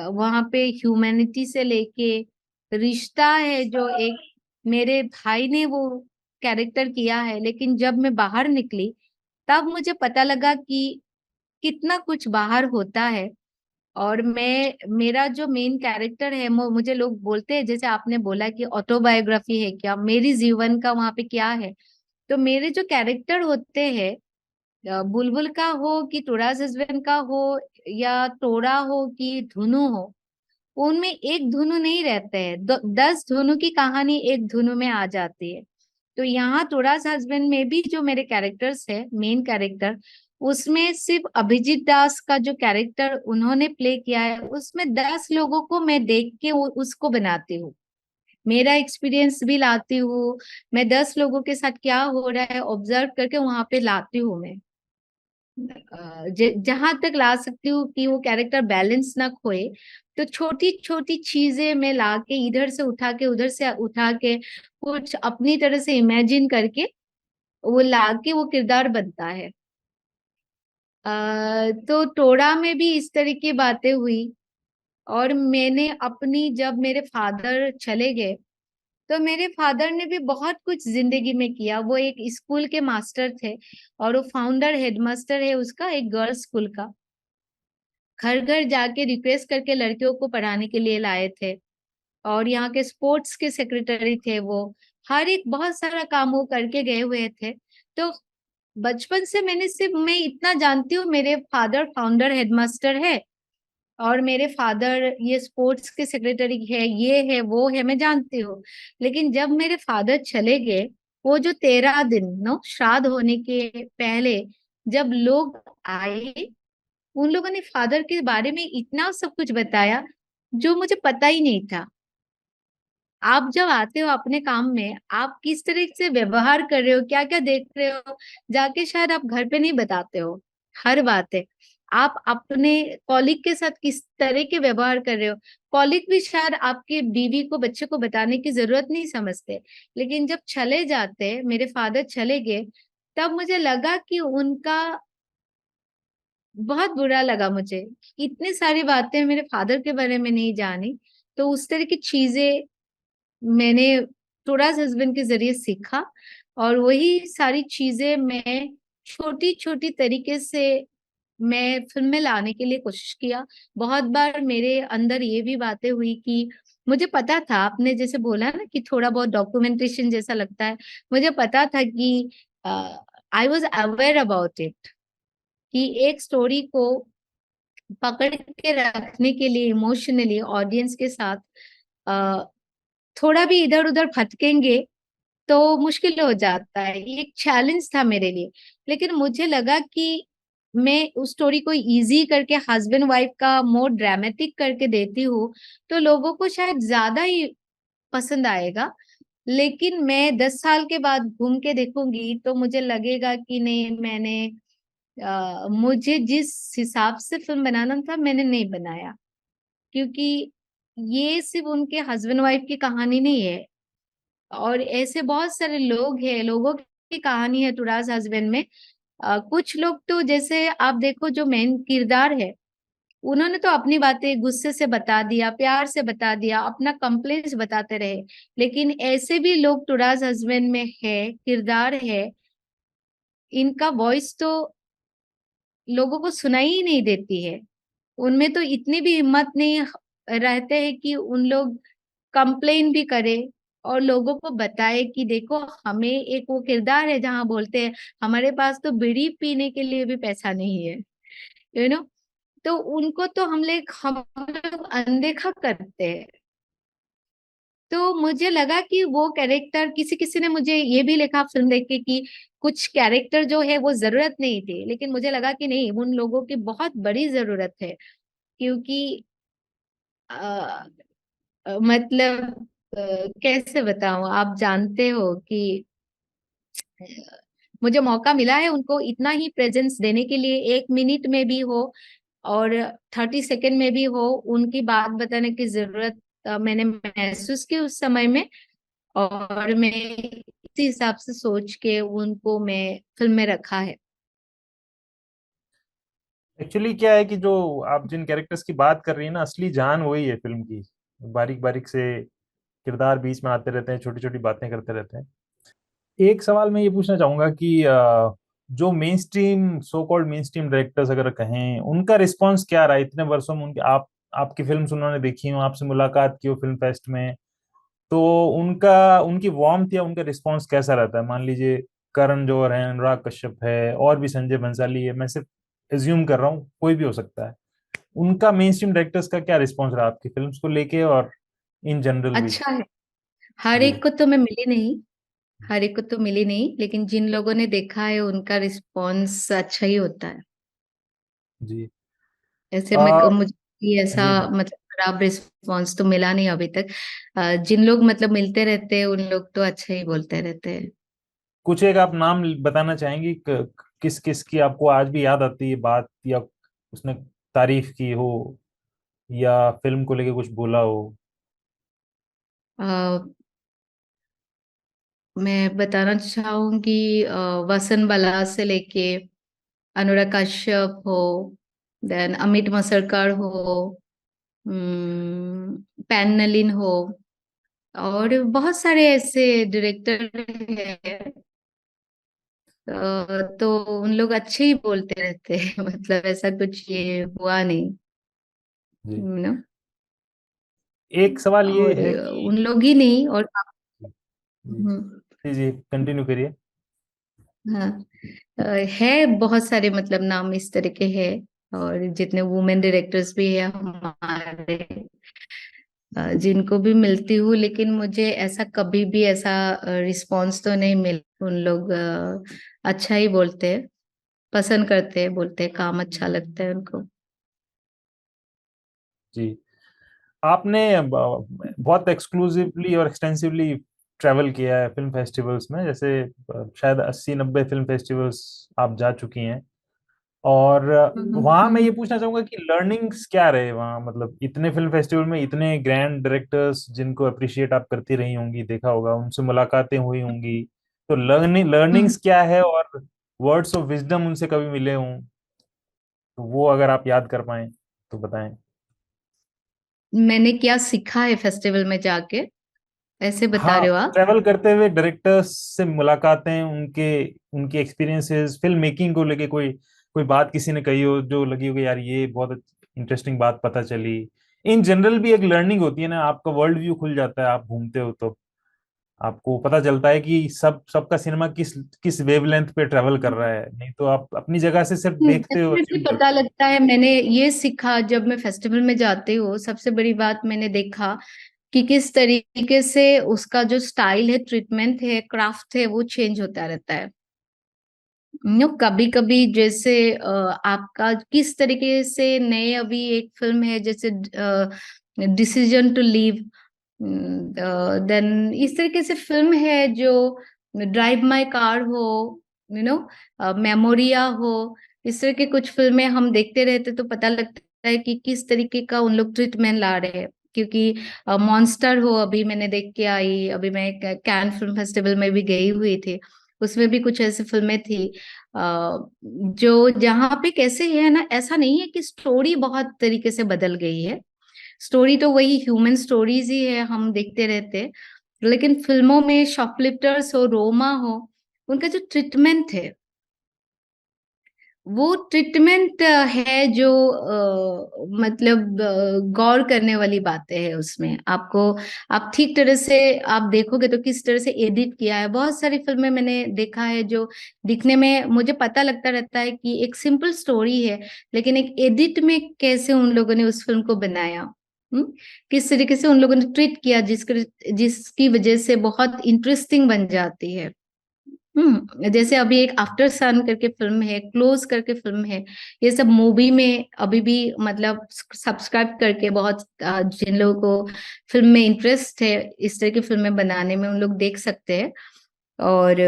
वहां पे, ह्यूमैनिटी से लेके रिश्ता है जो एक मेरे भाई ने वो कैरेक्टर किया है, लेकिन जब मैं बाहर निकली तब मुझे पता लगा कि कितना कुछ बाहर होता है। और मेरा जो मेन कैरेक्टर है वो, मुझे लोग बोलते हैं, जैसे आपने बोला कि ऑटोबायोग्राफी है क्या, मेरी जीवन का वहां पे क्या है। तो मेरे जो कैरेक्टर होते हैं, बुलबुल का हो कि टोरास हस्बैंड का हो, या टोरा हो कि धुनु हो, उनमें एक धुनु नहीं रहते हैं, 10 धुनु की कहानी एक धुनु में आ जाती है। तो यहाँ टोरास हस्बैंड में भी जो मेरे कैरेक्टर्स है, मेन कैरेक्टर, उसमें सिर्फ अभिजीत दास का जो कैरेक्टर उन्होंने प्ले किया है, उसमें 10 लोगों को मैं देख के उसको बनाती हूँ, मेरा एक्सपीरियंस भी लाती हूँ। मैं 10 लोगों के साथ क्या हो रहा है ऑब्जर्व करके वहां पे लाती हूँ मैं। जहां तक ला सकती हूँ कि वो कैरेक्टर बैलेंस ना खोए, तो छोटी छोटी चीजें मैं ला के इधर से उठा के उधर से उठा के कुछ अपनी तरह से इमेजिन करके वो ला के वो किरदार बनता है। तो टोड़ा में भी इस तरह की बातें हुई। और मैंने अपनी, जब मेरे फादर चले गए, तो मेरे फादर ने भी बहुत कुछ जिंदगी में किया। वो एक स्कूल के मास्टर थे और वो फाउंडर हेडमास्टर है उसका, एक गर्ल्स स्कूल का। घर घर जाके रिक्वेस्ट करके लड़कियों को पढ़ाने के लिए लाए थे। और यहाँ के स्पोर्ट्स के सेक्रेटरी थे वो। हर एक बहुत सारा काम वो करके गए हुए थे। तो बचपन से मैं इतना जानती हूँ, मेरे फादर फाउंडर हेडमास्टर है और मेरे फादर ये स्पोर्ट्स के सेक्रेटरी है, ये है वो है, मैं जानती हूँ। लेकिन जब मेरे फादर चले गए, वो जो 13 दिन नो श्राद्ध होने के पहले जब लोग आए, उन लोगों ने फादर के बारे में इतना सब कुछ बताया जो मुझे पता ही नहीं था। आप जब आते हो अपने काम में, आप किस तरह से व्यवहार कर रहे हो, क्या क्या देख रहे हो, जाके शायद आप घर पे नहीं बताते हो हर बात है। आप अपने कॉलिग के साथ किस तरह के व्यवहार कर रहे हो, कॉलिग भी शायद आपके बीवी को, बच्चे को बताने की जरूरत नहीं समझते। लेकिन जब चले जाते, मेरे फादर चले गए, तब मुझे लगा कि उनका बहुत बुरा लगा मुझे। इतनी सारी बातें मेरे फादर के बारे में नहीं जानी। तो उस तरह की चीजें मैंने टोरास हस्बैंड के जरिए सीखा, और वही सारी चीजें मैं छोटी छोटी तरीके से मैं फिल्म में लाने के लिए कोशिश किया। बहुत बार मेरे अंदर ये भी बातें हुई कि मुझे पता था, आपने जैसे बोला ना कि थोड़ा बहुत डॉक्यूमेंटेशन जैसा लगता है, मुझे पता था कि I was aware about it, कि एक स्टोरी को पकड़ के रखने के लिए इमोशनली ऑडियंस के साथ अ, थोड़ा भी इधर उधर भटकेंगे तो मुश्किल हो जाता है। ये एक चैलेंज था मेरे लिए। लेकिन मुझे लगा कि मैं उस स्टोरी को इजी करके हस्बैंड वाइफ का मोर ड्रामेटिक करके देती हूँ, तो लोगों को शायद ज्यादा ही पसंद आएगा। लेकिन मैं 10 साल के बाद घूम के देखूंगी तो मुझे लगेगा कि नहीं, मुझे जिस हिसाब से फिल्म बनाना था मैंने नहीं बनाया। क्योंकि ये सिर्फ उनके हस्बैंड वाइफ की कहानी नहीं है, और ऐसे बहुत सारे लोग हैं, लोगों की कहानी है टुरास हस्बैंड में। कुछ लोग तो, जैसे आप देखो जो मेन किरदार है, उन्होंने तो अपनी बातें गुस्से से बता दिया, प्यार से बता दिया, अपना कंप्लेंट्स बताते रहे। लेकिन ऐसे भी लोग टुरास हस्बैंड में है, किरदार है, इनका वॉइस तो लोगों को सुनाई ही नहीं देती है। उनमें तो इतनी भी हिम्मत नहीं रहते हैं कि उन लोग कंप्लेन भी करे और लोगों को बताए कि देखो, हमें एक वो किरदार है जहाँ बोलते हैं हमारे पास तो बीड़ी पीने के लिए भी पैसा नहीं है, तो उनको तो हम लोग अनदेखा करते हैं। तो मुझे लगा कि वो कैरेक्टर, किसी किसी ने मुझे ये भी लिखा फिल्म देख के कि कुछ कैरेक्टर जो है वो जरूरत नहीं थी, लेकिन मुझे लगा कि नहीं, उन लोगों की बहुत बड़ी जरूरत है। क्योंकि मतलब कैसे बताऊं, आप जानते हो कि मुझे मौका मिला है उनको इतना ही प्रेजेंस देने के लिए, 1 मिनट में भी हो और 30 सेकंड में भी हो, उनकी बात बताने की जरूरत मैंने महसूस की उस समय में। और मैं इसी हिसाब से सोच के उनको मैं फिल्म में रखा है। एक्चुअली क्या है कि जो आप जिन कैरेक्टर्स की बात कर रही है ना, असली जान वही है फिल्म की। बारीक बारीक से किरदार बीच में आते रहते हैं, छोटी छोटी बातें करते रहते हैं। एक सवाल मैं ये पूछना चाहूंगा कि जो main stream so called main stream directors अगर कहें, उनका रिस्पांस क्या रहा है इतने वर्षों में? उनके आपकी फिल्म उन्होंने देखी हो, आपसे मुलाकात की हो फिल्म फेस्ट में, तो उनका उनकी वार्मथ या उनका रिस्पांस कैसा रहता है? मान लीजिए करण जौहर है, अनुराग कश्यप है, और भी संजय बंसाली है, मैं सिर्फ एज्यूम कर रहा हूँ, कोई भी हो सकता है। उनका मेन स्ट्रीम डायरेक्टर्स का क्या रिस्पांस रहा आपकी फिल्म्स को लेके और इन जनरल भी? अच्छा है। हर जी एक को तो मैं मिली नहीं, हर एक को तो मिली नहीं, लेकिन जिन लोगों ने देखा है उनका रिस्पॉन्स अच्छा ही होता है। जी। ऐसे आ, मुझे भी ऐसा जी मतलब खराब रिस्पॉन्स तो मिला नहीं अभी तक। जिन लोग मतलब मिलते रहते हैं उन लोग तो अच्छा ही बोलते रहते हैं। कुछ एक आप नाम बताना चाहेंगी किस किस की आपको आज भी याद आती है बात, या उसने तारीफ की हो या फिल्म को लेके कुछ बोला हो? अ, मैं बताना चाहूंगी वसन बाला से लेके अनुराग कश्यप हो, देन अमित मसरकर हो, पैन नलिन हो, और बहुत सारे ऐसे डायरेक्टर हैं। तो उन लोग अच्छे ही बोलते रहते हैं मतलब ऐसा कुछ ये हुआ नहीं, जी। You know. एक सवाल ये और है कि उन लोग ही नहीं और जी हम्म, जी जी, कंटिन्यू करिए। हाँ, है बहुत सारे मतलब नाम इस तरह के हैं, और जितने वुमेन डायरेक्टर्स भी है हमारे, जिनको भी मिलती हूँ, लेकिन मुझे ऐसा कभी भी ऐसा रिस्पांस तो नहीं मिला। उन लोग अच्छा ही बोलते हैं, पसंद करते हैं, बोलते हैं काम अच्छा लगता है उनको। जी। आपने बहुत एक्सक्लूसिवली और एक्सटेंसिवली ट्रैवल किया है फिल्म फेस्टिवल्स में, जैसे शायद 80-90 फिल्म फेस्टिवल्स आप जा चुकी हैं। और वहां मैं ये पूछना चाहूंगा कि लर्निंग्स क्या रहे वहां, मतलब इतने फिल्म फेस्टिवल में इतने ग्रैंड डायरेक्टर्स जिनको अप्रिशिएट आप करती रही होंगी, देखा होगा, उनसे मुलाकातें हुई होंगी, तो हम्म। लर्निंग्स क्या है? और वर्ड्स ऑफ विजडम उनसे कभी मिले हों तो वो अगर आप याद कर पाए तो बताएं। मैंने क्या सीखा है फेस्टिवल में जाके, ऐसे बता हाँ, रहे हो आप? ट्रैवल करते हुए डायरेक्टर्स से मुलाकातें, उनके उनकी एक्सपीरियंसेस फिल्म मेकिंग को लेके, कोई कोई बात किसी ने कही हो जो लगी हो कि यार ये बहुत इंटरेस्टिंग बात पता चली। इन जनरल भी एक लर्निंग होती है ना, आपका वर्ल्ड व्यू खुल जाता है, आप घूमते हो तो आपको पता चलता है कि सबका सिनेमा किस किस वेवलेंथ पे ट्रेवल कर रहा है, नहीं तो आप अपनी जगह से सिर्फ देखते हो, डेफिनेटली assume पता करते हो। लगता है। मैंने ये सीखा जब मैं फेस्टिवल में जाती हूँ, सबसे बड़ी बात मैंने देखा कि किस तरीके से उसका जो स्टाइल है, ट्रीटमेंट है, क्राफ्ट है, वो चेंज होता रहता है। कभी कभी जैसे आपका किस तरीके से नए, अभी एक फिल्म है जैसे डिसीजन टू लीव, देन इस तरीके से फिल्म है जो ड्राइव माय कार हो, यू नो, मेमोरिया हो, इस तरह के कुछ फिल्में हम देखते रहते तो पता लगता है कि किस तरीके का उन लोग ट्रीटमेंट ला रहे हैं। क्योंकि मॉन्स्टर हो, अभी मैंने देख के आई, अभी मैं कैन फिल्म फेस्टिवल में भी गई हुई थी, उसमें भी कुछ ऐसी फिल्में थी जो जहाँ पे कैसे है ना, ऐसा नहीं है कि स्टोरी बहुत तरीके से बदल गई है, स्टोरी तो वही ह्यूमन स्टोरीज ही है, हम देखते रहते हैं, लेकिन फिल्मों में शॉपलिफ्टर्स हो, रोमा हो, उनका जो ट्रीटमेंट है, वो ट्रीटमेंट है जो मतलब गौर करने वाली बातें हैं उसमें। आपको, आप ठीक तरह से आप देखोगे तो किस तरह से एडिट किया है। बहुत सारी फिल्में मैंने देखा है जो दिखने में मुझे पता लगता रहता है कि एक सिंपल स्टोरी है, लेकिन एक एडिट में कैसे उन लोगों ने उस फिल्म को बनाया, किस तरीके से उन लोगों ने ट्रीट किया, जिसकी वजह से बहुत इंटरेस्टिंग बन जाती है। जैसे अभी एक आफ्टर सन करके फिल्म है, क्लोज करके फिल्म है, ये सब मूवी में अभी भी मतलब सब्सक्राइब करके बहुत जिन लोगों को फिल्म में इंटरेस्ट है इस तरह की फिल्में बनाने में, उन लोग देख सकते हैं। और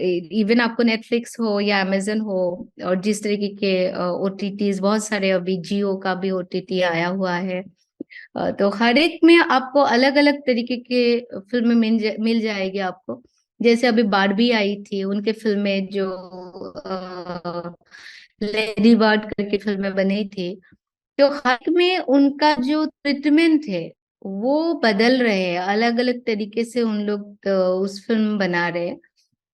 इवन आपको नेटफ्लिक्स हो या अमेजन हो, और जिस तरीके के ओटीटीज बहुत सारे, अभी जियो का भी ओटीटी आया हुआ है, तो हर एक में आपको अलग अलग तरीके के फिल्में मिल जाएगी आपको। जैसे अभी बारबी आई थी, उनके फिल्में जो लेडी बर्ड करके फिल्में बनी थी, तो हर में उनका जो ट्रीटमेंट है वो बदल रहे हैं, अलग अलग तरीके से उन लोग उस फिल्म बना रहे हैं।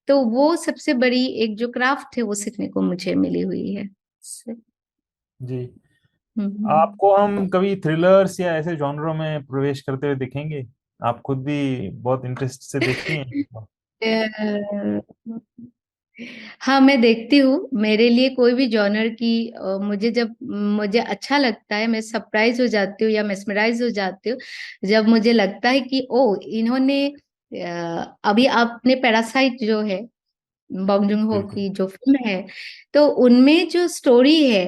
तो वो सबसे बड़ी एक जो क्राफ्ट है वो सीखने को मुझे मिली हुई है। जी, हम्म। आपको हम कभी थ्रिलर्स या ऐसे जॉनरों में प्रवेश करते हुए देखेंगे? आप खुद भी बहुत इंटरेस्ट से देखती हैं। अ, हाँ, मैं देखती हूँ। मेरे लिए कोई भी जॉनर की मुझे जब मुझे अच्छा लगता है, मैं सरप्राइज हो जाती हूँ या मेस्मराइज हो जाती हूँ जब मुझे लगता है कि ओ इन्होंने अभी आपने पैरासाइट जो है, बॉन्ग जून हो बिल्कुल। की जो फिल्म है, तो उनमें जो स्टोरी है,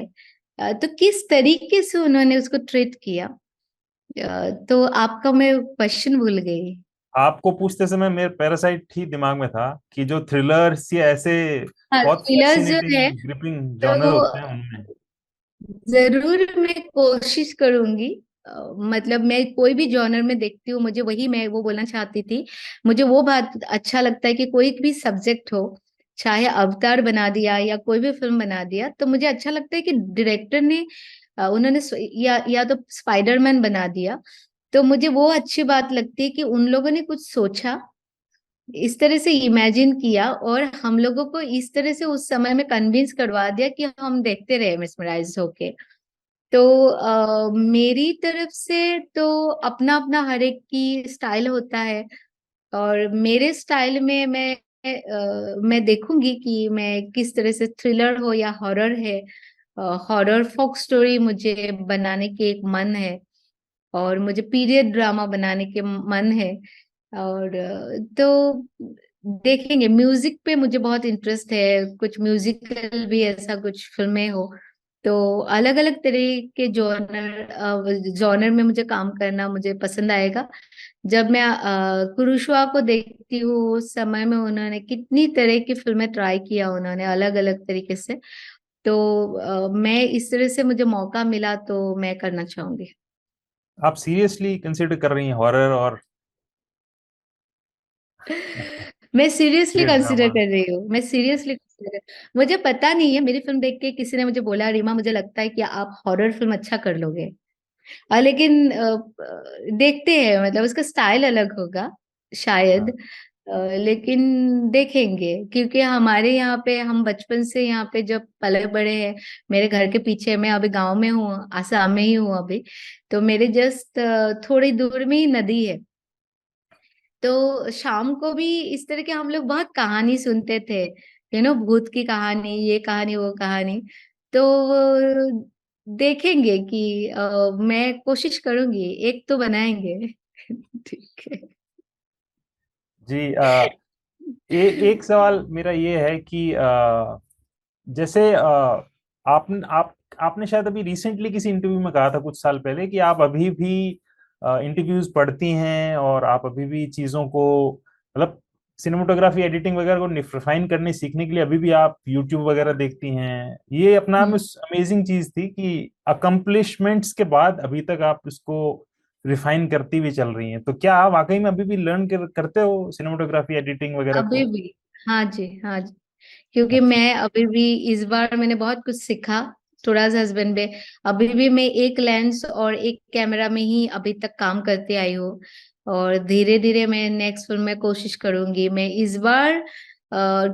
तो किस तरीके से उन्होंने उसको ट्रीट किया। तो आपका मैं क्वेश्चन भूल गई। आपको पूछते समय मेरे पैरासाइट ही दिमाग में था कि जो थ्रिलर्स या ऐसे हाँ, बहुत थ्रिलर्स जो है, फैसिनेटिंग ग्रिपिंग जॉनर तो होते हैं उनमें। जरूर मैं कोशिश करूंगी। मतलब मैं कोई भी जॉनर में देखती हूँ, मुझे वही मैं वो बोलना चाहती थी। मुझे वो बात अच्छा लगता है कि कोई भी सब्जेक्ट हो, चाहे अवतार बना दिया या कोई भी फिल्म बना दिया, तो मुझे अच्छा लगता है कि डायरेक्टर ने उन्होंने या तो स्पाइडरमैन बना दिया, तो मुझे वो अच्छी बात लगती है कि उन लोगों ने कुछ सोचा, इस तरह से इमेजिन किया और हम लोगों को इस तरह से उस समय में कन्विंस करवा दिया कि हम देखते रहे मिसमराइज होके। तो मेरी तरफ से तो अपना अपना हर एक की स्टाइल होता है, और मेरे स्टाइल में मैं देखूंगी कि मैं किस तरह से, थ्रिलर हो या हॉरर है। हॉरर फोक स्टोरी मुझे बनाने के एक मन है, और मुझे पीरियड ड्रामा बनाने के मन है। और तो देखेंगे। म्यूजिक पे मुझे बहुत इंटरेस्ट है, कुछ म्यूजिकल भी ऐसा कुछ फिल्में हो, तो अलग अलग तरह के जॉनर में मुझे काम करना मुझे पसंद आएगा। जब मैं कुरुश्वा को देखती हूँ, उस समय में उन्होंने कितनी तरह की फिल्में ट्राई किया, उन्होंने अलग अलग तरीके से। तो मैं इस तरह से मुझे मौका मिला तो मैं करना चाहूंगी। आप सीरियसली कंसिडर कर रही हैं हॉरर और मैं सीरियसली ये कंसिडर ड्रामा? कर रही हूँ, मैं सीरियसली कंसिडर। मुझे पता नहीं है, मेरी फिल्म देख के किसी ने मुझे बोला, रीमा मुझे लगता है कि आप हॉरर फिल्म अच्छा कर लोगे। लेकिन देखते हैं, मतलब उसका स्टाइल अलग होगा शायद। हाँ। लेकिन देखेंगे, क्योंकि हमारे यहाँ पे हम बचपन से यहाँ पे जब पले बड़े हैं। मेरे घर के पीछे, मैं अभी गांव में हूँ, आसाम में ही हूँ अभी, तो मेरे जस्ट थोड़ी दूर में ही नदी है। तो शाम को भी इस तरह के हम लोग बहुत कहानी सुनते थे, भूत की कहानी, ये कहानी वो कहानी। तो देखेंगे कि मैं कोशिश करूंगी, एक तो बनाएंगे। ठीक है। जी, एक सवाल मेरा ये है कि जैसे आपने शायद अभी रिसेंटली किसी इंटरव्यू में कहा था कुछ साल पहले कि आप अभी भी इंटरव्यूज पढ़ती हैं और आप अभी भी चीजों को, मतलब सिनेमाटोग्राफी एडिटिंग वगैरह को रिफाइन करने सीखने के लिए अभी भी आप यूट्यूब वगैरह देखती हैं। ये अपना आप में अमेजिंग चीज थी कि अकम्पलिशमेंट्स के बाद अभी तक आप इसको रिफाइन करती हुई चल रही हैं। तो क्या आप वाकई में अभी भी करते हो सिनेमाटोग्राफी एडिटिंग वगैरह अभी को? भी। हाँ जी, हाँ जी। क्योंकि अच्छा। मैं अभी भी, इस बार मैंने बहुत कुछ सीखा थोड़ा सा हस्बैंड में। अभी भी मैं एक लेंस और एक कैमरा में ही अभी तक काम करते आई हूँ, और धीरे धीरे मैं नेक्स्ट फिल्म में कोशिश करूंगी। मैं इस बार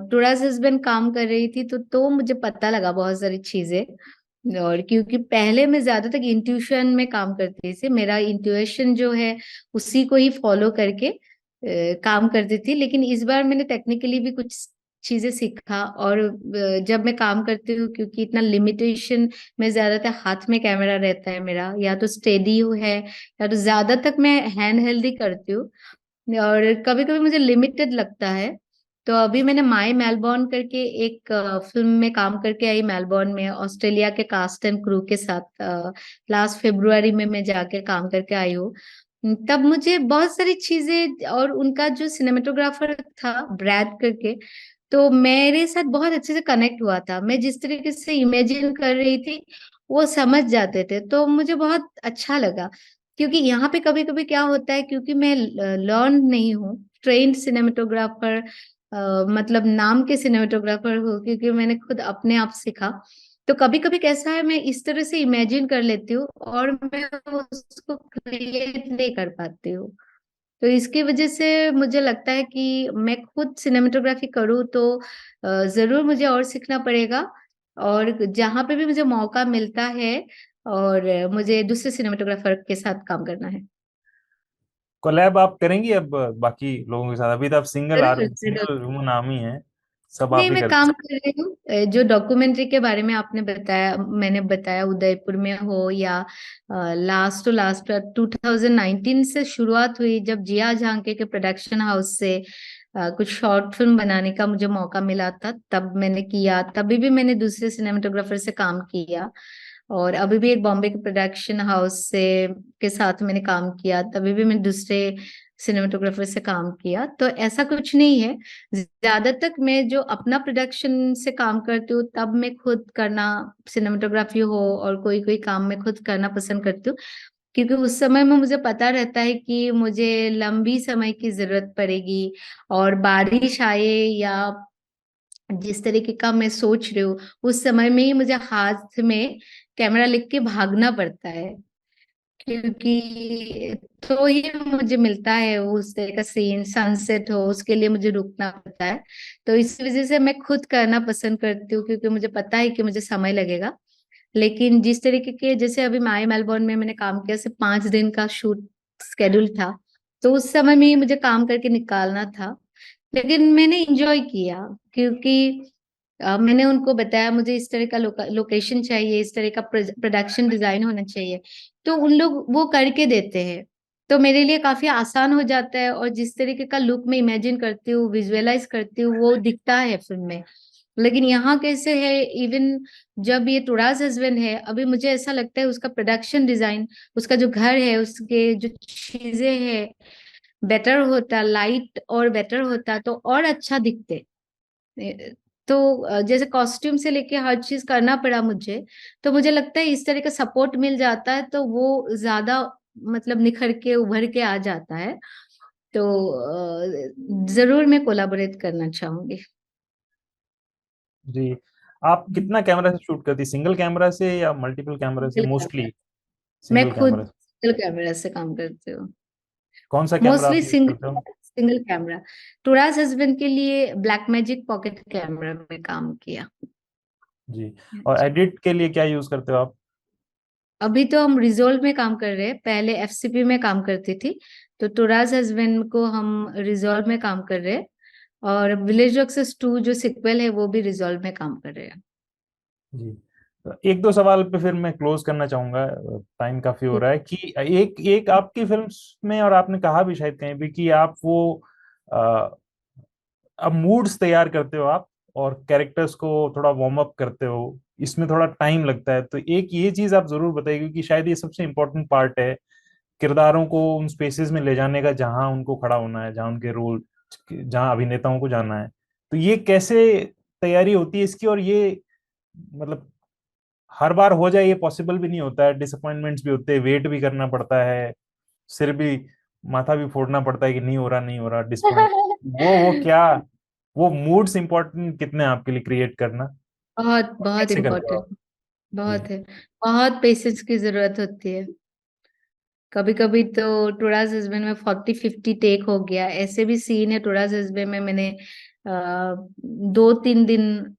थोड़ा सा हस्बैंड काम कर रही थी, तो मुझे पता लगा बहुत सारी चीजें। और क्योंकि पहले मैं ज्यादातर इंट्यूशन में काम करती थी, मेरा इंट्यूशन जो है उसी को ही फॉलो करके काम करती थी। लेकिन इस बार मैंने टेक्निकली भी कुछ चीजें सीखा, और जब मैं काम करती हूँ, क्योंकि इतना लिमिटेशन में, ज्यादातर हाथ में कैमरा रहता है मेरा, या तो स्टेडी है या तो ज्यादा तक मैं हैंड हेल्ड ही करती हूँ, और कभी कभी मुझे लिमिटेड लगता है। तो अभी मैंने माई मेलबॉर्न करके एक फिल्म में काम करके आई, मेलबॉर्न में, ऑस्ट्रेलिया के कास्ट एंड क्रू के साथ। लास्ट फेब्रुआरी में मैं जाके काम करके आई हूँ। तब मुझे बहुत सारी चीजें, और उनका जो सिनेमेटोग्राफर था ब्रैड करके, तो मेरे साथ बहुत अच्छे से कनेक्ट हुआ था। मैं जिस तरीके से इमेजिन कर रही थी वो समझ जाते थे, तो मुझे बहुत अच्छा लगा। क्योंकि यहाँ पे कभी कभी क्या होता है, क्योंकि मैं लर्न नहीं हूँ ट्रेन्ड सिनेमेटोग्राफर, मतलब नाम के सिनेमेटोग्राफर हूँ, क्योंकि मैंने खुद अपने आप सीखा। तो कभी कभी कैसा है, मैं इस तरह से इमेजिन कर लेती हूँ और मैं उसको क्रिएट नहीं कर पाती हूँ। तो इसकी वजह से मुझे लगता है कि मैं खुद सिनेमेटोग्राफी करूँ तो जरूर मुझे और सीखना पड़ेगा, और जहाँ पे भी मुझे मौका मिलता है और मुझे दूसरे सिनेमेटोग्राफर के साथ काम करना है। कोलैब आप करेंगी अब बाकी लोगों के साथ? अभी तो आप सिंगल जरूर सिंगल जरूर। वुमन आर्मी है, सब नहीं, आप ही मैं कर। काम कर रही हूँ। जो डॉक्यूमेंट्री के बारे में आपने बताया, मैंने बताया उदयपुर में हो या लास्ट टू लास्ट 2019 से शुरुआत हुई, जब जिया झांके के प्रोडक्शन हाउस से कुछ शॉर्ट फिल्म बनाने का मुझे मौका मिला था, तब मैंने किया। तभी भी मैंने दूसरे सिनेमेटोग्राफर से काम किया, और अभी भी एक बॉम्बे के प्रोडक्शन हाउस से के साथ मैंने काम किया, तभी भी मैंने दूसरे सिनेमेटोग्राफर से काम किया। तो ऐसा कुछ नहीं है। ज्यादातर मैं जो अपना प्रोडक्शन से काम करती हूँ, तब मैं खुद करना, सिनेमेटोग्राफी हो और कोई कोई काम मैं खुद करना पसंद करती हूँ, क्योंकि उस समय में मुझे पता रहता है कि मुझे लंबी समय की जरूरत पड़ेगी, और बारिश आए या जिस तरीके का मैं सोच रही हूँ, उस समय में ही मुझे हाथ में कैमरा लेके भागना पड़ता है, क्योंकि तो ही मुझे मिलता है उस तरह का सीन। सनसेट हो, उसके लिए मुझे रुकना पड़ता है। तो इस वजह से मैं खुद करना पसंद करती हूँ, क्योंकि मुझे पता है कि मुझे समय लगेगा। लेकिन जिस तरीके के, जैसे अभी माई मेलबोर्न में मैंने काम किया, सिर्फ 5 दिन का शूट स्केड्यूल था, तो उस समय में ही मुझे काम करके निकालना था। लेकिन मैंने इंजॉय किया, क्योंकि मैंने उनको बताया मुझे इस तरह का लोकेशन चाहिए, इस तरह का प्रोडक्शन डिजाइन होना चाहिए, तो उन लोग वो करके देते हैं। तो मेरे लिए काफी आसान हो जाता है, और जिस तरीके का लुक मैं इमेजिन करती हूँ, विजुअलाइज करती हूँ, वो दिखता है फिल्म में। लेकिन यहाँ कैसे है, इवन जब ये टुराज हस्बैंड है, अभी मुझे ऐसा लगता है उसका प्रोडक्शन डिजाइन, उसका जो घर है, उसके जो चीजें हैं, बेटर होता, लाइट और बेटर होता तो और अच्छा दिखते। तो जैसे कॉस्ट्यूम से लेके हर चीज करना पड़ा मुझे, तो मुझे लगता है इस तरह का सपोर्ट मिल जाता है तो वो ज्यादा मतलब निखर के उभर के आ जाता है। तो जरूर मैं कोलाबोरेट करना चाहूंगी। जी, आप कितना कैमरा से शूट करती? सिंगल कैमरा से या मल्टीपल कैमरा से? Single camera. मोस्टली मैं सिंगल खुद कैमरा से। सिंगल कैमरा से काम करती हूँ। कौन सा कैमरा मोस्टली आप यूज सिंगल करते हो? Single camera. टुराज हस्बैंड के लिए ब्लैक मैजिक पॉकेट कैमरा में काम किया। जी, और एडिट के लिए क्या यूज करते हो आप? अभी तो हम रिजोल्व में काम कर रहे हैं, पहले एफसीपी में काम करती थी, तो टुराज हस्बैंड को हम रिजोल्व में काम कर रहे हैं, और विलेज एक्सेस 2 जो सिक्वल है वो भी रिजोल्व में काम कर रहे हैं। जी, तो एक दो सवाल पे फिर मैं क्लोज करना चाहूंगा, टाइम काफी हो रहा है। कि एक एक आपकी फिल्म्स में, और आपने कहा भी शायद कहीं भी, कि आप वो अ, अब मूड्स तैयार करते हो आप, और कैरेक्टर्स को थोड़ा वार्म अप करते हो, इसमें थोड़ा टाइम लगता है। तो एक ये चीज आप जरूर बताइए, क्योंकि शायद ये सबसे इम्पोर्टेंट पार्ट है किरदारों को उन स्पेसेस में ले जाने का जहां उनको खड़ा होना है, जहां उनके रोल, जहां अभिनेताओं को जाना है। तो ये कैसे तैयारी होती है इसकी? और ये मतलब हर बार हो जाए ये पॉसिबल भी नहीं होता है, डिसअपॉइंटमेंट्स भी होते हैं, वेट भी करना पड़ता है, सिर भी, माथा भी फोड़ना पड़ता है कि नहीं हो रहा, नहीं हो रहा, डिसअपॉइंट। वो क्या, वो मूड्स इंपॉर्टेंट कितने हैं आपके लिए क्रिएट करना? बहुत और बहुत कैसे करते हो इम्पोर्टेंट। आप? जी। बहुत है। बहुत पेशेंस की जरूरत होती है। कभी कभी तो टुराज हस्बैंड में 40-50 टेक हो गया, ऐसे भी सीन है टुराज हस्बैंड में। मैंने 2-3 दिन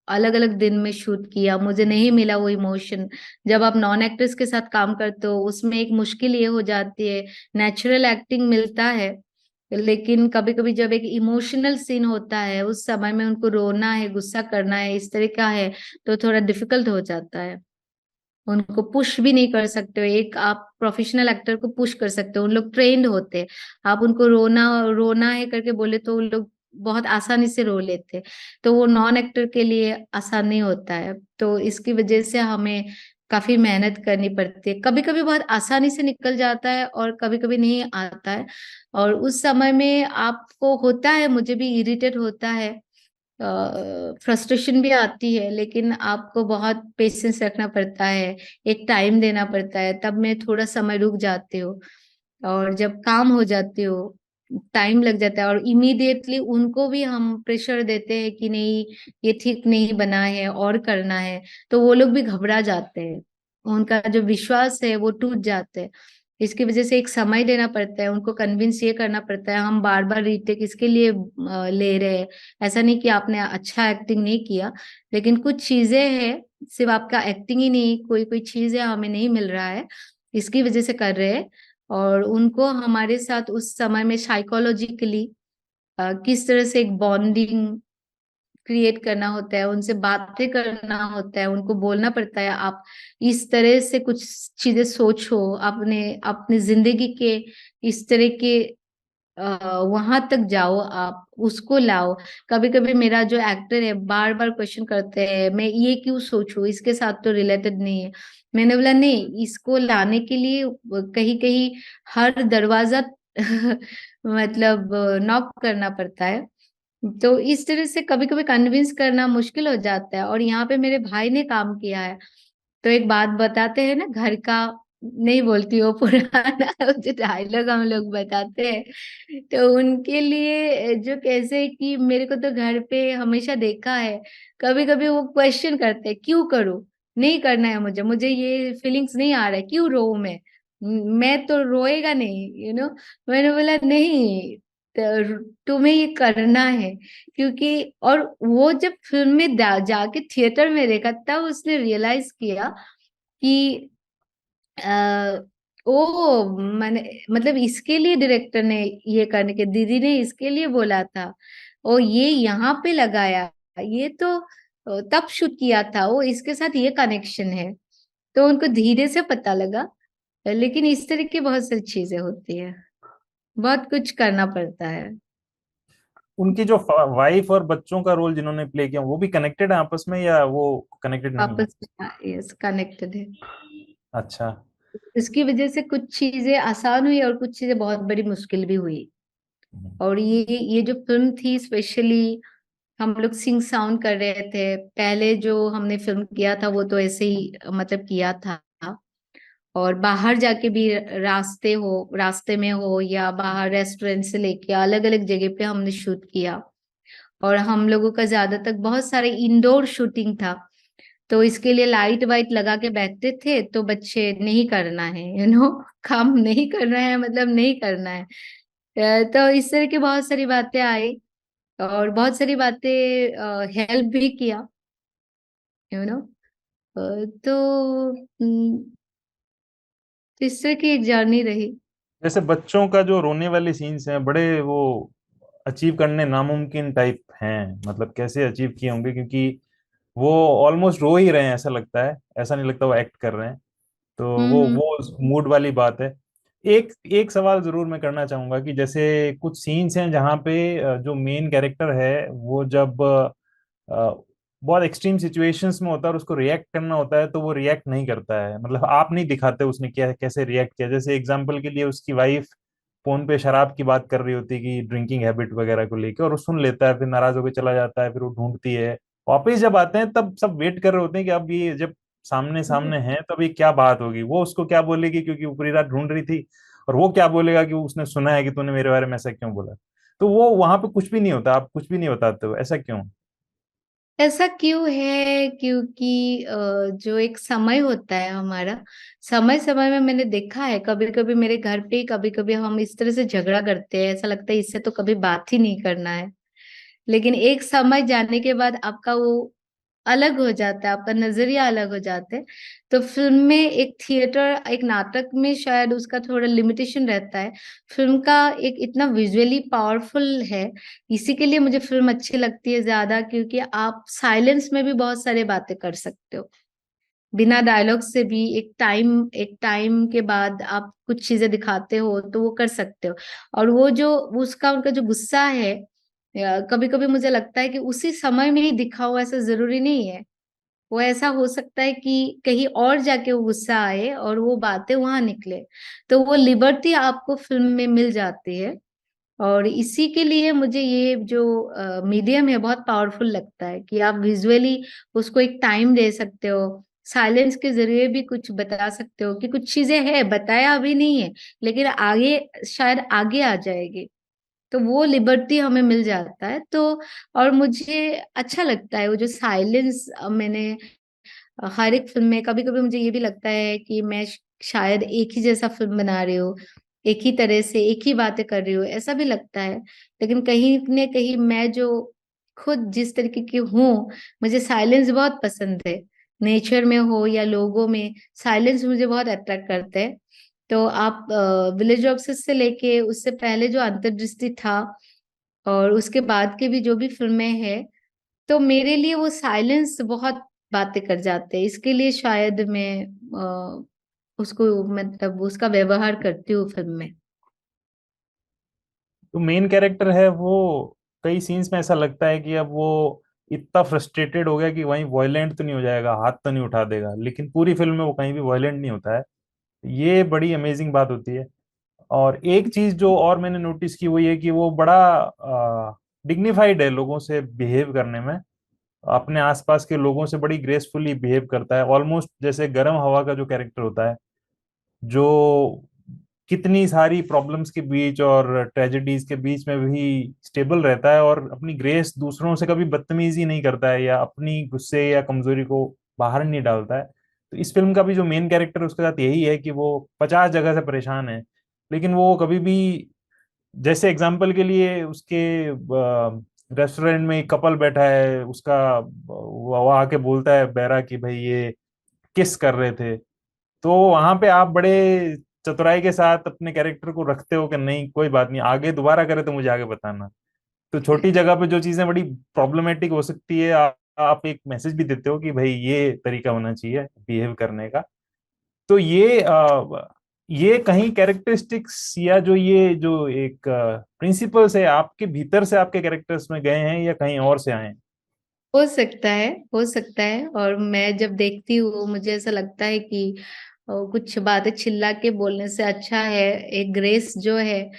अलग अलग दिन में शूट किया, मुझे नहीं मिला वो इमोशन। जब आप नॉन एक्टर्स के साथ काम करते हो, उसमें एक मुश्किल ये हो जाती है, नेचुरल एक्टिंग मिलता है, लेकिन कभी कभी जब एक इमोशनल सीन होता है, उस समय में उनको रोना है, गुस्सा करना है, इस तरह का है, तो थोड़ा डिफिकल्ट हो जाता है। उनको पुश भी नहीं कर सकते हो, एक आप प्रोफेशनल एक्टर को पुश कर सकते हो, उन लोग ट्रेंड होते हैं। आप उनको रोना रोना है करके बोले तो उन लोग बहुत आसानी से रो लेते, तो वो नॉन एक्टर के लिए आसान नहीं होता है। तो इसकी वजह से हमें काफी मेहनत करनी पड़ती है। कभी कभी बहुत आसानी से निकल जाता है और कभी कभी नहीं आता है, और उस समय में आपको होता है, मुझे भी इरिटेट होता है, फ्रस्ट्रेशन भी आती है, लेकिन आपको बहुत पेशेंस रखना पड़ता है, एक टाइम देना पड़ता है, तब मैं थोड़ा समय रुक जाती हूँ। और जब काम हो जाती हूँ, टाइम लग जाता है, और इमीडिएटली उनको भी हम प्रेशर देते हैं कि नहीं ये ठीक नहीं बना है और करना है, तो वो लोग भी घबरा जाते हैं, उनका जो विश्वास है वो टूट जाते हैं। इसकी वजह से एक समय देना पड़ता है, उनको कन्विंस ये करना पड़ता है, हम बार बार रीटेक इसके लिए ले रहे हैं। ऐसा नहीं कि आपने अच्छा एक्टिंग नहीं किया, लेकिन कुछ चीजें हैं, सिर्फ आपका एक्टिंग ही नहीं, कोई कोई चीज है हमें नहीं मिल रहा है, इसकी वजह से कर रहे हैं। और उनको हमारे साथ उस समय में साइकोलॉजिकली किस तरह से एक बॉन्डिंग क्रिएट करना होता है, उनसे बातें करना होता है, उनको बोलना पड़ता है आप इस तरह से कुछ चीजें सोचो, अपने अपनी जिंदगी के इस तरह के वहां तक जाओ, आप उसको लाओ। कभी कभी मेरा जो एक्टर है बार बार क्वेश्चन करते हैं, मैं ये क्यों सोचूं, इसके साथ तो रिलेटेड नहीं है। मैंने बोला नहीं, इसको लाने के लिए कहीं कहीं हर दरवाजा मतलब नॉक करना पड़ता है। तो इस तरह से कभी कभी कन्विंस करना मुश्किल हो जाता है। और यहाँ पे मेरे भाई ने काम किया है, तो एक बात बताते हैं ना घर का, नहीं बोलती वो पुराना जो डायलॉग हम लोग बताते हैं, तो उनके लिए जो कैसे कि मेरे को तो घर पे हमेशा देखा है, कभी कभी वो क्वेश्चन करते हैं क्यों करूं, नहीं करना है मुझे, मुझे ये फीलिंग्स नहीं आ रहा है, क्यों रो मैं तो रोएगा नहीं, मैंने बोला नहीं, तुम्हें ये करना है। क्योंकि और वो जब फिल्म में जाके थिएटर में देखा तब उसने रियलाइज किया कि आ, ओ मैंने मतलब इसके लिए डायरेक्टर ने ये करने के, दीदी ने इसके लिए बोला था, ओ ये यहाँ पे लगाया, ये तो तब शूट किया था, वो इसके साथ ये कनेक्शन है। तो उनको धीरे से पता लगा। लेकिन इस तरह की बहुत सारी चीजें होती है, बहुत कुछ करना पड़ता है। उनकी जो वाइफ और बच्चों का रोल जिन्होंने प्ले किया वो भी कनेक्टेड है आपस में या वो कनेक्टेड नहीं है? आपस में यस कनेक्टेड है। अच्छा। इसकी वजह से कुछ चीजें आसान हुई और कुछ चीजें बहुत बड़ी मुश्किल भी हुई। और ये जो फिल्म थी स्पेशली, हम लोग सिंग साउंड कर रहे थे, पहले जो हमने फिल्म किया था वो तो ऐसे ही मतलब किया था, और बाहर जाके भी रास्ते में हो या बाहर रेस्टोरेंट से लेके अलग अलग जगह पे हमने शूट किया। और हम लोगों का ज्यादातर बहुत सारे इंडोर शूटिंग था, तो इसके लिए लाइट वाइट लगा के बैठते थे, तो बच्चे नहीं करना है, काम नहीं करना है, मतलब नहीं करना है। तो इस तरह की बहुत सारी बातें आई, और बहुत सारी बातें हेल्प भी किया, यू नो तो इस तरह की एक जर्नी रही। जैसे बच्चों का जो रोने वाले सीन्स हैं बड़े वो अचीव करने नामुमकिन टाइप हैं, मतलब कैसे अचीव किए होंगे, क्योंकि वो ऑलमोस्ट रो ही रहे हैं ऐसा लगता है, ऐसा नहीं लगता वो एक्ट कर रहे हैं। तो हम्म। वो मूड वाली बात है। एक एक सवाल जरूर मैं करना चाहूंगा कि जैसे कुछ सीन्स हैं जहाँ पे जो मेन कैरेक्टर है वो जब बहुत एक्सट्रीम सिचुएशंस में होता है और उसको रिएक्ट करना होता है तो वो रिएक्ट नहीं करता है, मतलब आप नहीं दिखाते उसने क्या कैसे रिएक्ट किया। जैसे एग्जांपल के लिए उसकी वाइफ फोन पे शराब की बात कर रही होती है कि ड्रिंकिंग हैबिट वगैरह को लेकर, और वो सुन लेता है, फिर नाराज होकर चला जाता है, फिर वो ढूंढती है। वापिस जब आते हैं तब सब वेट कर रहे होते हैं कि अब ये जब सामने सामने है तब ये क्या बात होगी, वो उसको क्या बोलेगी क्योंकि वो पूरी रात ढूंढ रही थी, और वो क्या बोलेगा कि उसने सुना है कि तूने मेरे बारे में ऐसा क्यों बोला। तो वो वहां पे कुछ भी नहीं होता, आप कुछ भी नहीं बताते हो, ऐसा क्यों? ऐसा क्यों है? क्योंकि जो एक समय होता है हमारा, समय समय में मैंने देखा है, कभी कभी मेरे घर पे कभी कभी हम इस तरह से झगड़ा करते हैं, ऐसा लगता है इससे तो कभी बात ही नहीं करना है। लेकिन एक समय जाने के बाद आपका वो अलग हो जाता है, आपका नजरिया अलग हो जाता है। तो फिल्म में एक थिएटर, एक नाटक में शायद उसका थोड़ा लिमिटेशन रहता है, फिल्म का एक इतना विजुअली पावरफुल है, इसी के लिए मुझे फिल्म अच्छी लगती है ज्यादा, क्योंकि आप साइलेंस में भी बहुत सारी बातें कर सकते हो, बिना डायलॉग से भी। एक टाइम के बाद आप कुछ चीजें दिखाते हो तो वो कर सकते हो। और वो जो उसका उनका जो गुस्सा है, कभी कभी मुझे लगता है कि उसी समय में ही दिखा हो, ऐसा जरूरी नहीं है। वो ऐसा हो सकता है कि कहीं और जाके वो गुस्सा आए और वो बातें वहां निकले, तो वो लिबर्टी आपको फिल्म में मिल जाती है। और इसी के लिए मुझे ये जो मीडियम है बहुत पावरफुल लगता है, कि आप विजुअली उसको एक टाइम दे सकते हो, साइलेंस के जरिए भी कुछ बता सकते हो कि कुछ चीजें है बताया अभी नहीं है, लेकिन आगे शायद आगे आ जाएगी। तो वो लिबर्टी हमें मिल जाता है। तो और मुझे अच्छा लगता है वो जो साइलेंस मैंने हर एक फिल्म में, कभी कभी मुझे ये भी लगता है कि मैं शायद एक ही जैसा फिल्म बना रही हूँ, एक ही तरह से एक ही बातें कर रही हूँ, ऐसा भी लगता है। लेकिन कहीं न कहीं मैं जो खुद जिस तरीके की हूँ, मुझे साइलेंस बहुत पसंद है। नेचर में हो या लोगों में, साइलेंस मुझे बहुत अट्रैक्ट करते हैं। तो आप विलेज ऑक्सेस से लेके उससे पहले जो अंतर्दृष्टि था और उसके बाद के भी जो भी फिल्में हैं, तो मेरे लिए वो साइलेंस बहुत बातें कर जाते हैं। इसके लिए शायद मैं उसको मतलब उसका व्यवहार करती हूँ फिल्म में। तो मेन कैरेक्टर है वो, कई सीन्स में ऐसा लगता है कि अब वो इतना फ्रस्ट्रेटेड हो गया कि वहीं वायलेंट तो नहीं हो जाएगा, हाथ तो नहीं उठा देगा, लेकिन पूरी फिल्म में वो कहीं भी वायलेंट नहीं होता है। ये बड़ी अमेजिंग बात होती है। और एक चीज जो और मैंने नोटिस की वो ये कि वो बड़ा डिग्निफाइड है लोगों से बिहेव करने में, अपने आसपास के लोगों से बड़ी ग्रेसफुली बिहेव करता है, ऑलमोस्ट जैसे गर्म हवा का जो कैरेक्टर होता है, जो कितनी सारी प्रॉब्लम्स के बीच और ट्रेजेडीज के बीच में भी स्टेबल रहता है और अपनी ग्रेस दूसरों से कभी बदतमीजी नहीं करता है या अपनी गुस्से या कमजोरी को बाहर नहीं डालता है। तो इस फिल्म का भी जो मेन कैरेक्टर है उसके साथ यही है कि वो 50 जगह से परेशान है, लेकिन वो कभी भी, जैसे एग्जाम्पल के लिए उसके रेस्टोरेंट में एक कपल बैठा है, उसका वो आके बोलता है बैरा कि भाई ये किस कर रहे थे, तो वहां पे आप बड़े चतुराई के साथ अपने कैरेक्टर को रखते हो कि नहीं कोई बात नहीं, आगे दोबारा करे तो मुझे आगे बताना। तो छोटी जगह पे जो चीजें बड़ी प्रॉब्लमेटिक हो सकती है, आप एक मैसेज भी देते हो कि भाई ये तरीका होना चाहिए बिहेव करने का। तो ये कहीं कैरेक्टरिस्टिक्स या जो ये जो एक प्रिंसिपल्स है आपके भीतर से आपके कैरेक्टर्स में गए हैं या कहीं और से आए हैं? हो सकता है, हो सकता है। और मैं जब देखती हूँ मुझे ऐसा लगता है कि कुछ बातें चिल्ला के बोलने से अच्छा है एक ग्रेस जो है,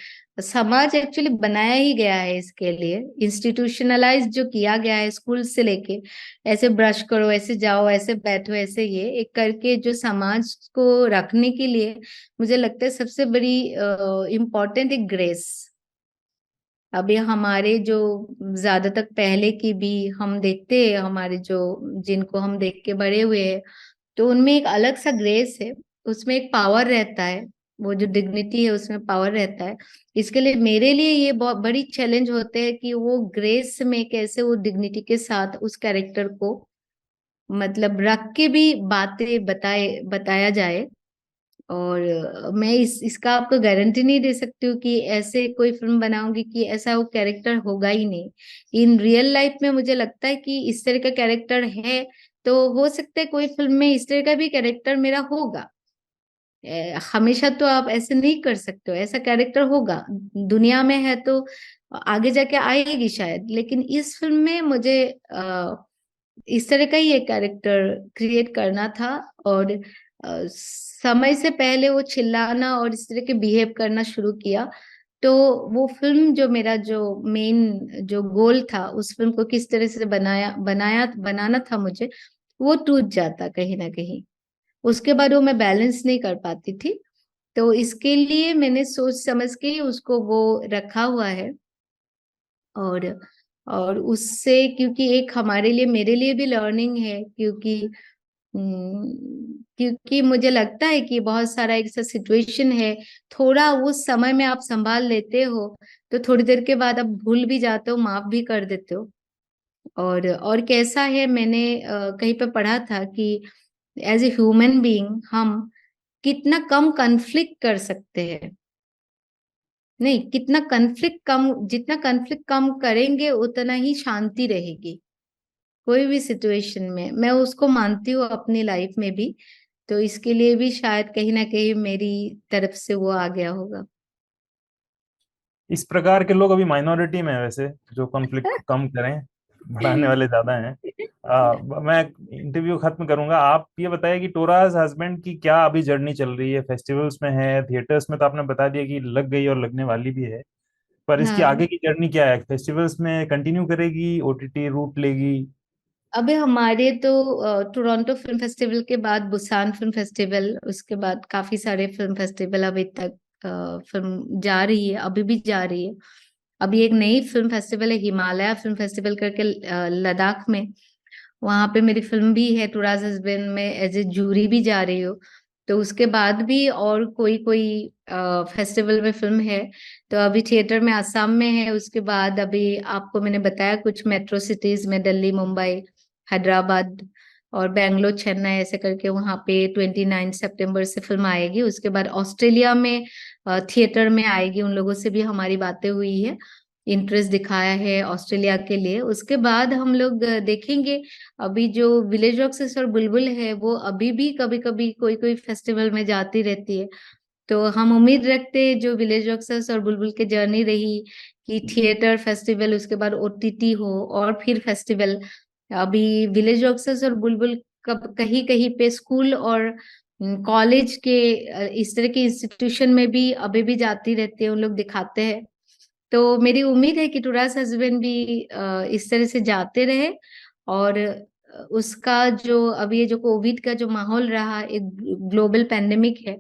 समाज एक्चुअली बनाया ही गया है इसके लिए, इंस्टीट्यूशनलाइज जो किया गया है स्कूल से लेके, ऐसे ब्रश करो, ऐसे जाओ, ऐसे बैठो, ऐसे ये एक करके जो समाज को रखने के लिए, मुझे लगता है सबसे बड़ी इम्पोर्टेंट एक ग्रेस। अभी हमारे जो ज्यादातर पहले की भी हम देखते हैं, हमारे जो जिनको हम देख के बड़े हुए हैं, तो उनमें एक अलग सा ग्रेस है, उसमें एक पावर रहता है, वो जो डिग्निटी है उसमें पावर रहता है। इसके लिए मेरे लिए ये बहुत बड़ी चैलेंज होते हैं कि वो ग्रेस में कैसे वो डिग्निटी के साथ उस कैरेक्टर को मतलब रख के भी बातें बताया जाए। और मैं इसका आपको गारंटी नहीं दे सकती हूँ कि ऐसे कोई फिल्म बनाऊंगी कि ऐसा वो कैरेक्टर होगा ही नहीं। इन रियल लाइफ में मुझे लगता है कि इस तरह का कैरेक्टर है, तो हो सकता है कोई फिल्म में इस तरह का भी कैरेक्टर मेरा होगा। हमेशा तो आप ऐसे नहीं कर सकते हो, ऐसा कैरेक्टर होगा दुनिया में है तो आगे जाके आएगी शायद, लेकिन इस फिल्म में मुझे इस तरह का ही एक कैरेक्टर क्रिएट करना था। और समय से पहले वो चिल्लाना और इस तरह के बिहेव करना शुरू किया, तो वो फिल्म जो मेरा जो मेन जो गोल था उस फिल्म को किस तरह से बनाना था मुझे, वो टूट जाता कहीं ना कहीं। उसके बाद वो मैं बैलेंस नहीं कर पाती थी, तो इसके लिए मैंने सोच समझ के ही उसको वो रखा हुआ है। और और उससे क्योंकि एक हमारे लिए मेरे लिए भी लर्निंग है, क्योंकि मुझे लगता है कि बहुत सारा एक ऐसा सिचुएशन है, थोड़ा उस समय में आप संभाल लेते हो तो थोड़ी देर के बाद आप भूल भी जाते हो, माफ भी कर देते हो। और कैसा है, मैंने कहीं पे पढ़ा था कि एज ए ह्यूमन बीइंग हम कितना कम कन्फ्लिक्ट कर सकते हैं, नहीं कितना कन्फ्लिक्ट कम, जितना कन्फ्लिक्ट कम करेंगे उतना ही शांति रहेगी कोई भी सिचुएशन में। मैं उसको मानती हूँ अपनी लाइफ में भी, तो इसके लिए भी शायद कहीं ना कहीं मेरी तरफ से वो आ गया होगा। इस प्रकार के लोग अभी माइनॉरिटी में है वैसे, जो कॉन्फ्लिक्ट कम करें, बढ़ाने वाले ज्यादा हैं। मैं इंटरव्यू खत्म करूंगा, आप ये बताइए कि टोराज हस्बैंड की क्या अभी जर्नी चल रही है, फेस्टिवल्स में है, थिएटर्स में तो आपने बता दिया कि लग गई और लगने वाली भी है, पर इसकी हाँ, आगे की जर्नी क्या है? फेस्टिवल्स में कंटिन्यू करेगी, ओटीटी रूट लेगी? अभी हमारे तो टोरंटो फिल्म फेस्टिवल के बाद बुसान फिल्म फेस्टिवल, उसके बाद काफी सारे फिल्म फेस्टिवल अभी तक फिल्म जा रही है, अभी भी जा रही है। अभी एक नई फिल्म फेस्टिवल है, हिमालय फिल्म फेस्टिवल करके लद्दाख में, वहां पे मेरी फिल्म भी है टूराज हस्बैंड में एज ए जूरी भी जा रही हो। तो उसके बाद भी और कोई कोई फेस्टिवल में फिल्म है। तो अभी थिएटर में आसाम में है, उसके बाद अभी आपको मैंने बताया कुछ मेट्रो सिटीज में, दिल्ली, मुंबई, हैदराबाद और बेंगलोर, चेन्नई, ऐसे करके वहां पे 29 सितंबर से फिल्म आएगी। उसके बाद ऑस्ट्रेलिया में थिएटर में आएगी, उन लोगों से भी हमारी बातें हुई है, इंटरेस्ट दिखाया है ऑस्ट्रेलिया के लिए। उसके बाद हम लोग देखेंगे। अभी जो विलेज रॉक्सेस और बुलबुल है वो अभी भी कभी कभी कोई कोई फेस्टिवल में जाती रहती है। तो हम उम्मीद रखते हैं जो विलेज रॉक्सेस और बुलबुल की जर्नी रही कि थिएटर फेस्टिवल, उसके बाद ओटीटी हो और फिर फेस्टिवल। अभी विलेज रॉक्सेस और बुलबुल कहीं कहीं पे स्कूल और कॉलेज के इस तरह के इंस्टीट्यूशन में भी अभी भी जाती रहती है, उन लोग दिखाते हैं। तो मेरी उम्मीद है कि टूरास हस्बैंड भी इस तरह से जाते रहे। और उसका जो अभी ये जो कोविड का जो माहौल रहा, एक ग्लोबल पैंडेमिक है,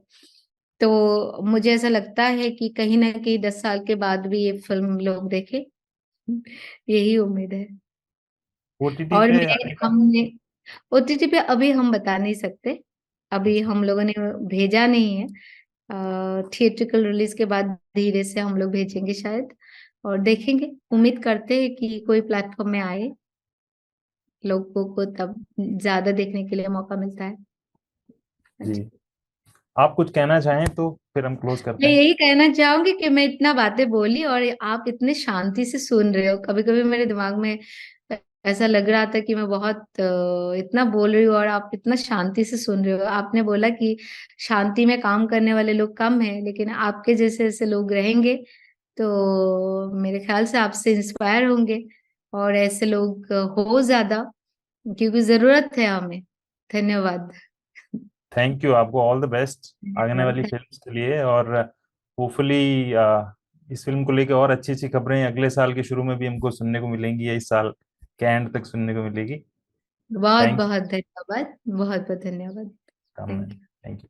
तो मुझे ऐसा लगता है कि कहीं ना कहीं 10 साल के बाद भी ये फिल्म लोग देखे, यही उम्मीद है। ओटीटी और पे मैं हमने ओटीटी पे अभी हम बता नहीं सकते, अभी हम लोगों ने भेजा नहीं है। थिएट्रिकल रिलीज के बाद धीरे से हम लोग भेजेंगे शायद, और देखेंगे। उम्मीद करते हैं कि कोई प्लेटफॉर्म में आए, लोगों को तब ज्यादा देखने के लिए मौका मिलता है। जी, आप कुछ कहना चाहें तो फिर हम क्लोज करते मैं हैं। यही कहना चाहूंगी कि मैं इतना बातें बोली और आप इतने शांति से सुन रहे हो। कभी कभी मेरे दिमाग में ऐसा लग रहा था कि मैं बहुत इतना बोल रही हूँ और आप इतना शांति से सुन रहे हो। आपने बोला कि शांति में काम करने वाले लोग कम हैं, लेकिन आपके जैसे ऐसे लोग रहेंगे तो मेरे ख्याल से आपसे इंस्पायर होंगे, और ऐसे लोग हो ज्यादा, क्योंकि जरूरत है हमें। धन्यवाद। थैंक यू, आपको ऑल द बेस्ट आने वाली फिल्म्स के लिए। और होपफुली इस फिल्म को लेकर और अच्छी अच्छी खबरें अगले साल के शुरू में भी हमको सुनने को मिलेंगी, या इस साल के एंड तक सुनने को मिलेगी। बहुत थैंक बहुत धन्यवाद, बहुत बहुत धन्यवाद। You. Thank you. Thank you.